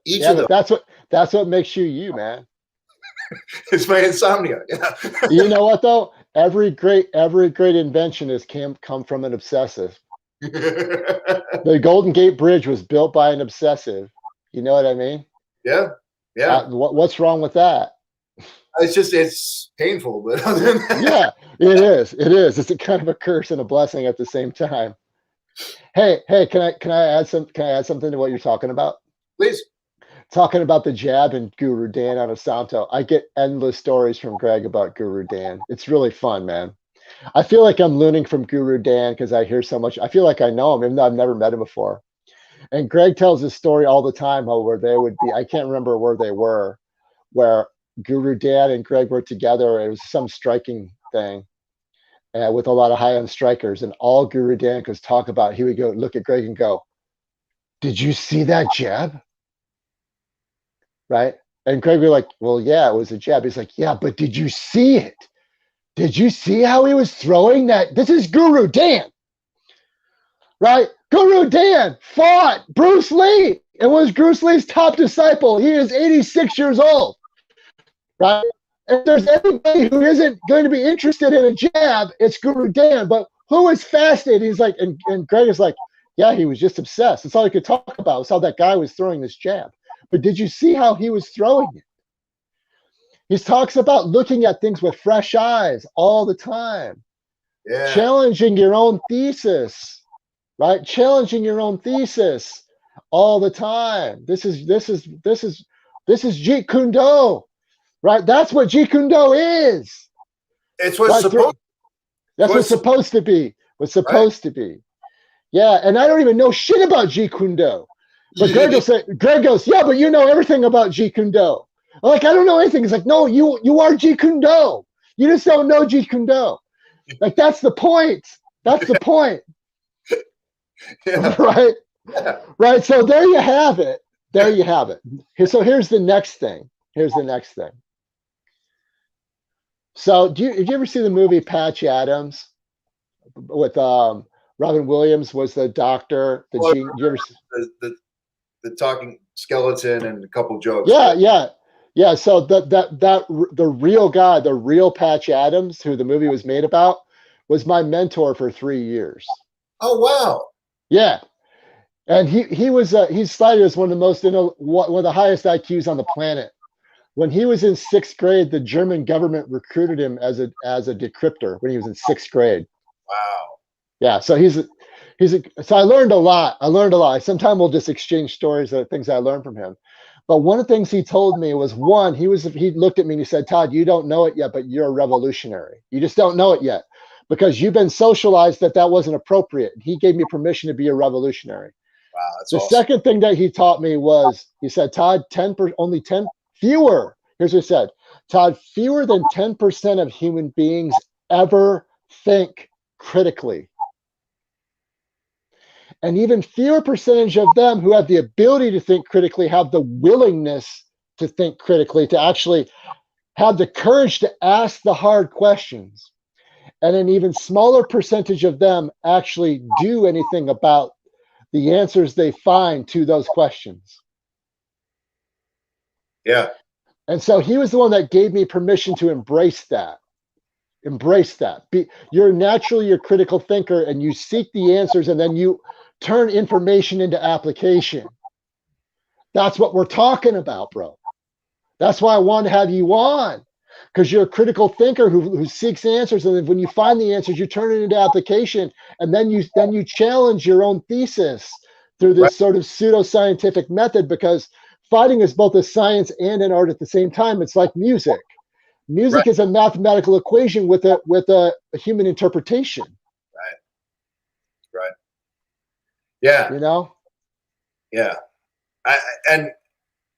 each of them. That's what makes you, man. It's my insomnia. Yeah. You know what though? Every great invention has come from an obsessive. The Golden Gate Bridge was built by an obsessive. You know what I mean? Yeah. What's wrong with that? It's painful, but other than that. Yeah, it is. It's a kind of a curse and a blessing at the same time. Hey, can I add something to what you're talking about? Please. Talking about the jab and Guru Dan Inosanto, I get endless stories from Greg about Guru Dan. It's really fun, man. I feel like I'm learning from Guru Dan because I hear so much. I feel like I know him, even though I've never met him before. And Greg tells this story all the time, where they would be, I can't remember where they were, where Guru Dan and Greg were together. It was some striking thing with a lot of high-end strikers. And all Guru Dan could talk about, he would go look at Greg and go, "Did you see that jab? right? And Greg would be like, well, yeah, it was a jab. He's like, yeah, but did you see it? Did you see how he was throwing that? This is Guru Dan, right? Guru Dan fought Bruce Lee and was Bruce Lee's top disciple. He is 86 years old, right? If there's anybody who isn't going to be interested in a jab, it's Guru Dan. But who is fascinated? He's like, and Greg is like, yeah, he was just obsessed. That's all he could talk about was how that guy was throwing this jab. But did you see how he was throwing it? He talks about looking at things with fresh eyes all the time, Yeah. challenging your own thesis, right? Challenging your own thesis all the time. This is Jeet Kune Do, right? That's what Jeet Kune Do is. It's what's right? supposed. That's what's supposed to be. What's supposed to be. Yeah, and I don't even know shit about Jeet Kune Do. But Greg goes, yeah, but you know everything about Jeet Kune Do. I'm like, I don't know anything. He's like, no, you are Jeet Kune Do. You just don't know Jeet Kune Do. Like, that's the point. That's the point. Yeah. Right? Yeah. Right. So there you have it. There you have it. So here's the next thing. So did you ever see the movie Patch Adams with Robin Williams was the doctor? You ever see? The talking skeleton and a couple jokes. Yeah. So the real guy, the real Patch Adams, who the movie was made about, was my mentor for 3 years. Oh wow. Yeah, and he's cited as one of the highest IQs on the planet. When he was in 6th grade, the German government recruited him as a decryptor when he was in 6th grade. Wow. Yeah, so so I learned a lot. Sometimes we'll just exchange stories of things I learned from him. But one of the things he told me was, he looked at me and he said, Todd, you don't know it yet, but you're a revolutionary. You just don't know it yet because you've been socialized that wasn't appropriate. He gave me permission to be a revolutionary. Wow, that's the awesome. second thing that he taught me was, he said, Todd, only 10 fewer. Here's what he said, Todd, fewer than 10% of human beings ever think critically. And even fewer percentage of them who have the ability to think critically have the willingness to think critically, to actually have the courage to ask the hard questions. And an even smaller percentage of them actually do anything about the answers they find to those questions. Yeah. And so he was the one that gave me permission to embrace that. You're naturally your critical thinker, and you seek the answers, and then you turn information into application. That's what we're talking about, bro. That's why I want to have you on, because you're a critical thinker who seeks answers, and then when you find the answers, you turn it into application, and then you challenge your own thesis through this sort of pseudoscientific method, because fighting is both a science and an art at the same time. It's like music. Music is a mathematical equation with a human interpretation. Right. Yeah. You know? Yeah. And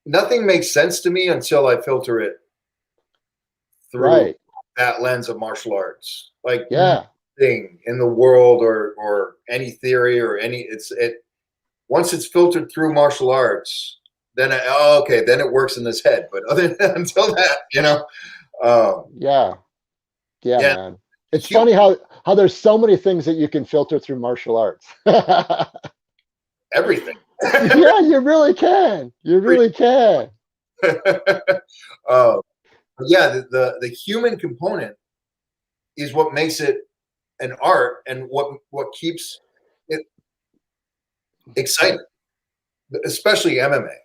nothing makes sense to me until I filter it through that lens of martial arts. Like thing in the world or any theory or once it's filtered through martial arts, then then it works in this head. But until that, yeah, man. It's funny how there's so many things that you can filter through martial arts. Everything. Yeah, you really can. You really can. The human component is what makes it an art and what keeps it exciting, especially MMA,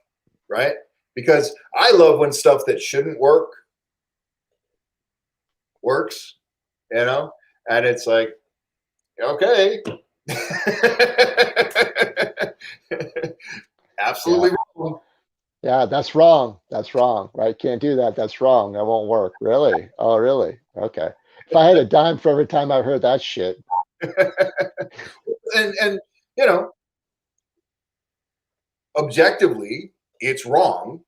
right? Because I love when stuff that shouldn't work works, and it's like, okay. Absolutely wrong. Yeah, that's wrong. That's wrong, right? Can't do that. That's wrong. That won't work. Really? Oh, really? Okay. If I had a dime for every time I heard that shit. and objectively, it's wrong,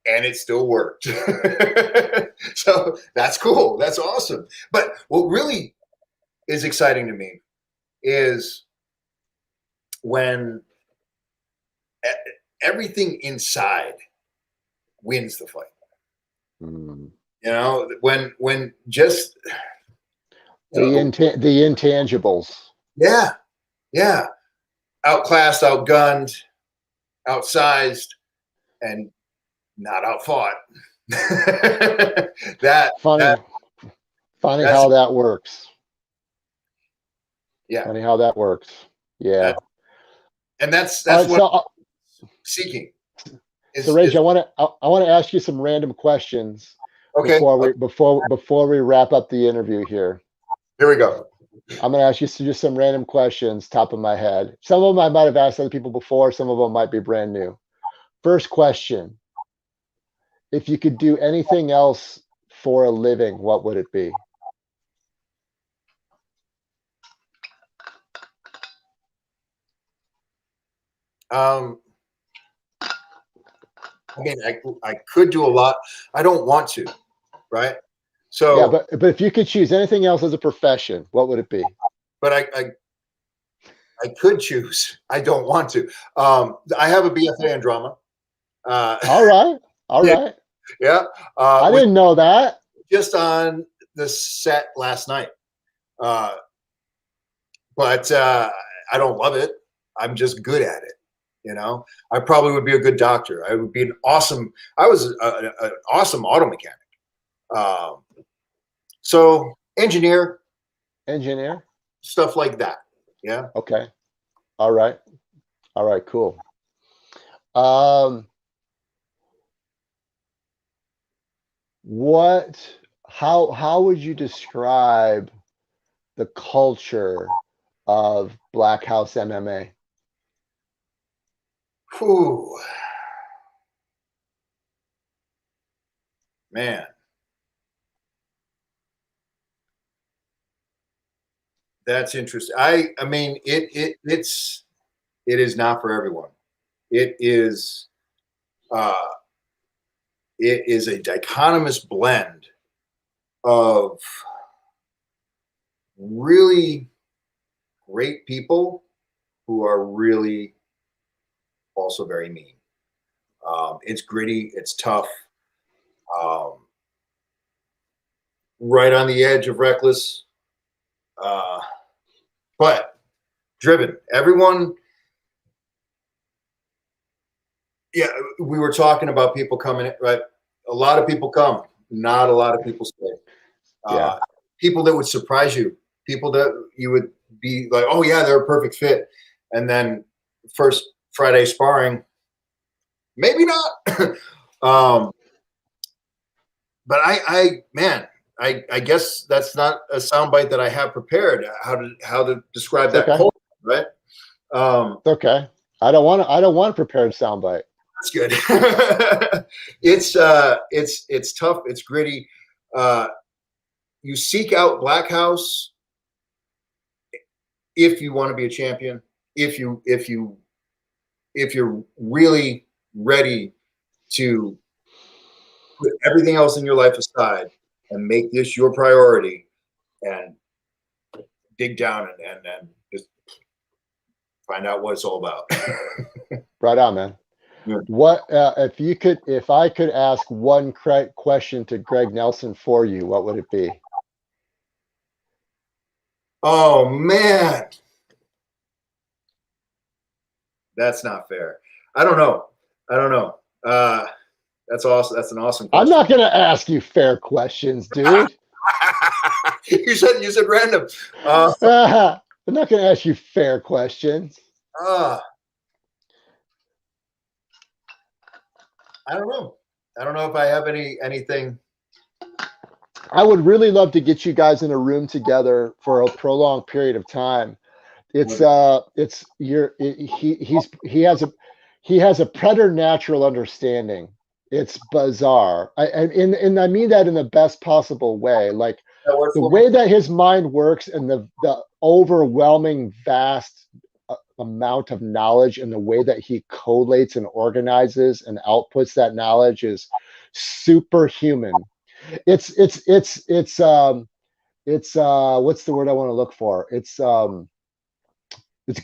and it still worked. So that's cool. That's awesome. But what really is exciting to me is when everything inside wins the fight. Mm. You know, when just The intangibles. yeah, yeah, outclassed, outgunned, outsized, and not outfought. that Funny, that funny that's how that works. yeah. Funny how that works. Yeah. That, and that's All right. what So, I'm seeking. so Is Rage, I want to ask you some random questions okay. before we wrap up the interview here. Here we go. I'm going to ask you just some random questions, top of my head. Some of them I might have asked other people before. Some of them might be brand new. First question: if you could do anything else for a living, what would it be? I mean, I could do a lot. I don't want to, right? Yeah, So, but if you could choose anything else as a profession, what would it be? but I could choose. I don't want to. I have a BFA in drama. All right, all right. Yeah, I was didn't know that. just on the set last night. Uh, but I don't love it. I'm just good at it. You know, I probably would be a good doctor. I would be an awesome. I was an awesome auto mechanic. Um, so engineer, Engineer. stuff like that. Yeah. Okay. All right. All right. Cool. Um, what? How would you describe the culture of Black House MMA? Whew, man, that's interesting. I mean it is not for everyone. It is uh, it is a dichotomous blend of really great people who are really also very mean. It's gritty, it's tough, um, right on the edge of reckless, uh, but driven. Everyone, yeah, we were talking about people coming in, right? A lot of people come, not a lot of people stay. Yeah. Uh, People that would surprise you, people that you would be like, oh, yeah, they're a perfect fit. And then first Friday sparring, maybe not. um, but man, I guess that's not a soundbite that I have prepared. How to describe It's that okay. culture, right? It's okay. I don't want a prepared soundbite. That's good. It's tough. It's gritty. Uh, you seek out Black House if you want to be a champion. If you're really ready to put everything else in your life aside and make this your priority and dig down and just find out what it's all about. Right on, man. Yeah. What if I could ask one question to Greg Nelson for you, what would it be? Oh man, that's not fair. I don't know. I don't know. That's awesome. That's an awesome I'm question. not gonna ask you fair questions, dude. You said random. I'm not gonna ask you fair questions. Uh, I don't know. I don't know if I have anything. I would really love to get you guys in a room together for a prolonged period of time. It's you're he has a preternatural understanding. It's bizarre. And I mean that in the best possible way. Like That work the for me? way that his mind works and the overwhelming vast amount of knowledge and the way that he collates and organizes and outputs that knowledge is superhuman. It's what's the word I want to look for? It's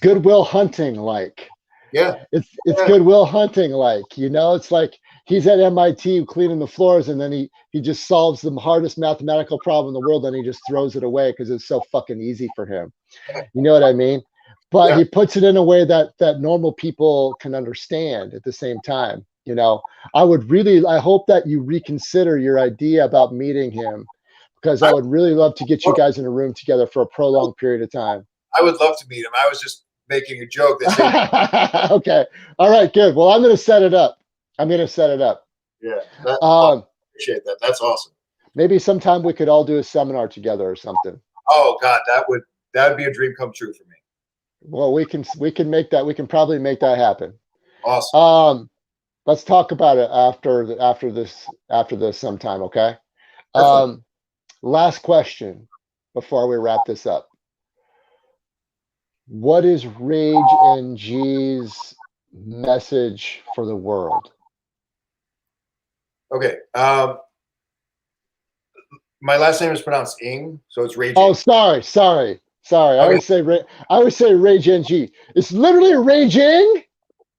Goodwill Hunting like. Yeah. It's Yeah. Goodwill Hunting like, you know, it's like he's at MIT cleaning the floors, and then he just solves the hardest mathematical problem in the world, and he just throws it away because it's so fucking easy for him. You know what I mean? But Yeah. he puts it in a way that normal people can understand at the same time. You know, I hope that you reconsider your idea about meeting him, because I I, would really love to get you guys in a room together for a prolonged period of time. I would love to meet him. I was just making a joke that said, Okay. All right, good. Well, I'm going to set it up. I'm going to set it up. yeah, I Um, appreciate that. That's awesome. maybe sometime we could all do a seminar together or something. Oh God, that would be a dream come true for me. Well, we can make that. We can probably make that happen. Awesome. Let's talk about it after this sometime. Okay. Definitely. Last question before we wrap this up. What is Rage NG's message for the world? Okay. My last name is pronounced Ing, so it's Raging. Oh, sorry. I Okay. always say Rage NG. It's literally Raging.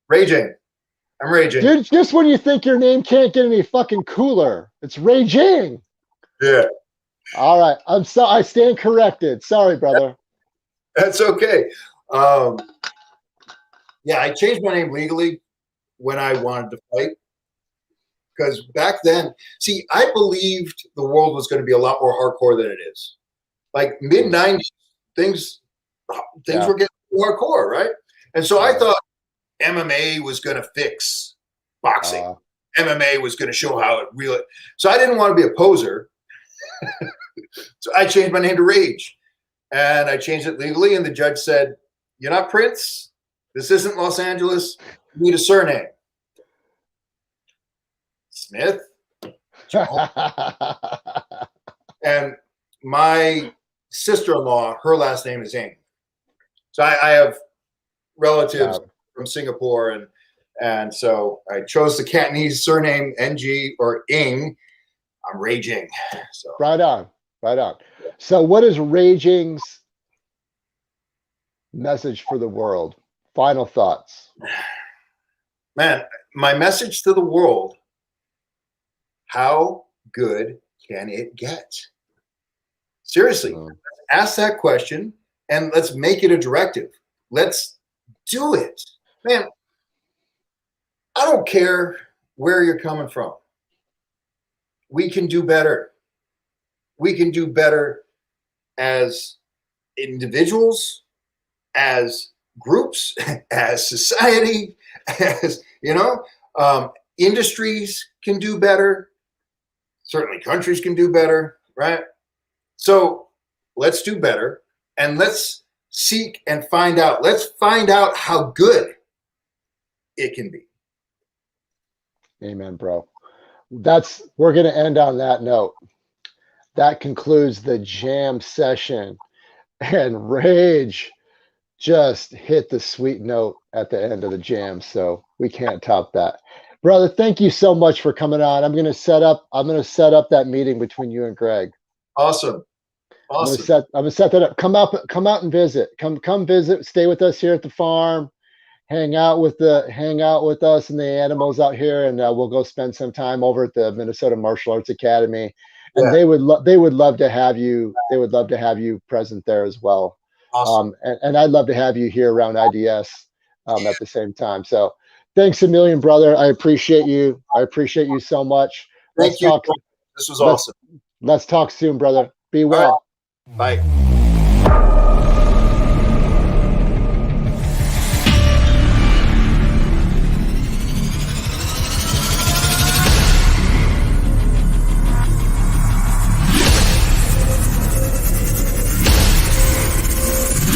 Raging. I'm raging. Dude, just when you think your name can't get any fucking cooler, it's Raging. Yeah. All right. I stand corrected. Sorry, brother. That's okay. Yeah, I changed my name legally when I wanted to fight. Because back then, see, I believed the world was going to be a lot more hardcore than it is. Like mid 90s, things were getting hardcore, right? And so I thought MMA was going to fix boxing. MMA was going to show how it really. So I didn't want to be a poser. So I changed my name to Rage. And I changed it legally. And the judge said, "You're not Prince. This isn't Los Angeles. You need a surname. Smith." And my sister-in-law, her last name is Ing. So I have relatives from Singapore, and so I chose the Cantonese surname NG or Ing. I'm Raging. So right on. So what is Raging's message for the world? Final thoughts. Man, my message to the world: how good can it get? Seriously, ask that question and let's make it a directive. Let's do it. Man, I don't care where you're coming from. We can do better. We can do better as individuals, as groups, as society, as, industries can do better. Certainly countries can do better, right? So let's do better, and let's seek and find out. Let's find out how good it can be. Amen, bro. We're going to end on that note. That concludes the jam session, and Rage just hit the sweet note at the end of the jam, so we can't top that. Brother, thank you so much for coming on. I'm going to set up that meeting between you and Greg. Awesome. I'm gonna set that up. Come out and visit. Come visit. Stay with us here at the farm. Hang out with us and the animals out here, and we'll go spend some time over at the Minnesota Martial Arts Academy. And they would love to have you. They would love to have you present there as well. Awesome. And I'd love to have you here around IDS at the same time. So thanks a million, brother. I appreciate you. I appreciate you so much. Thank you. This was awesome. Let's talk soon, brother. Be well. Right. Bye.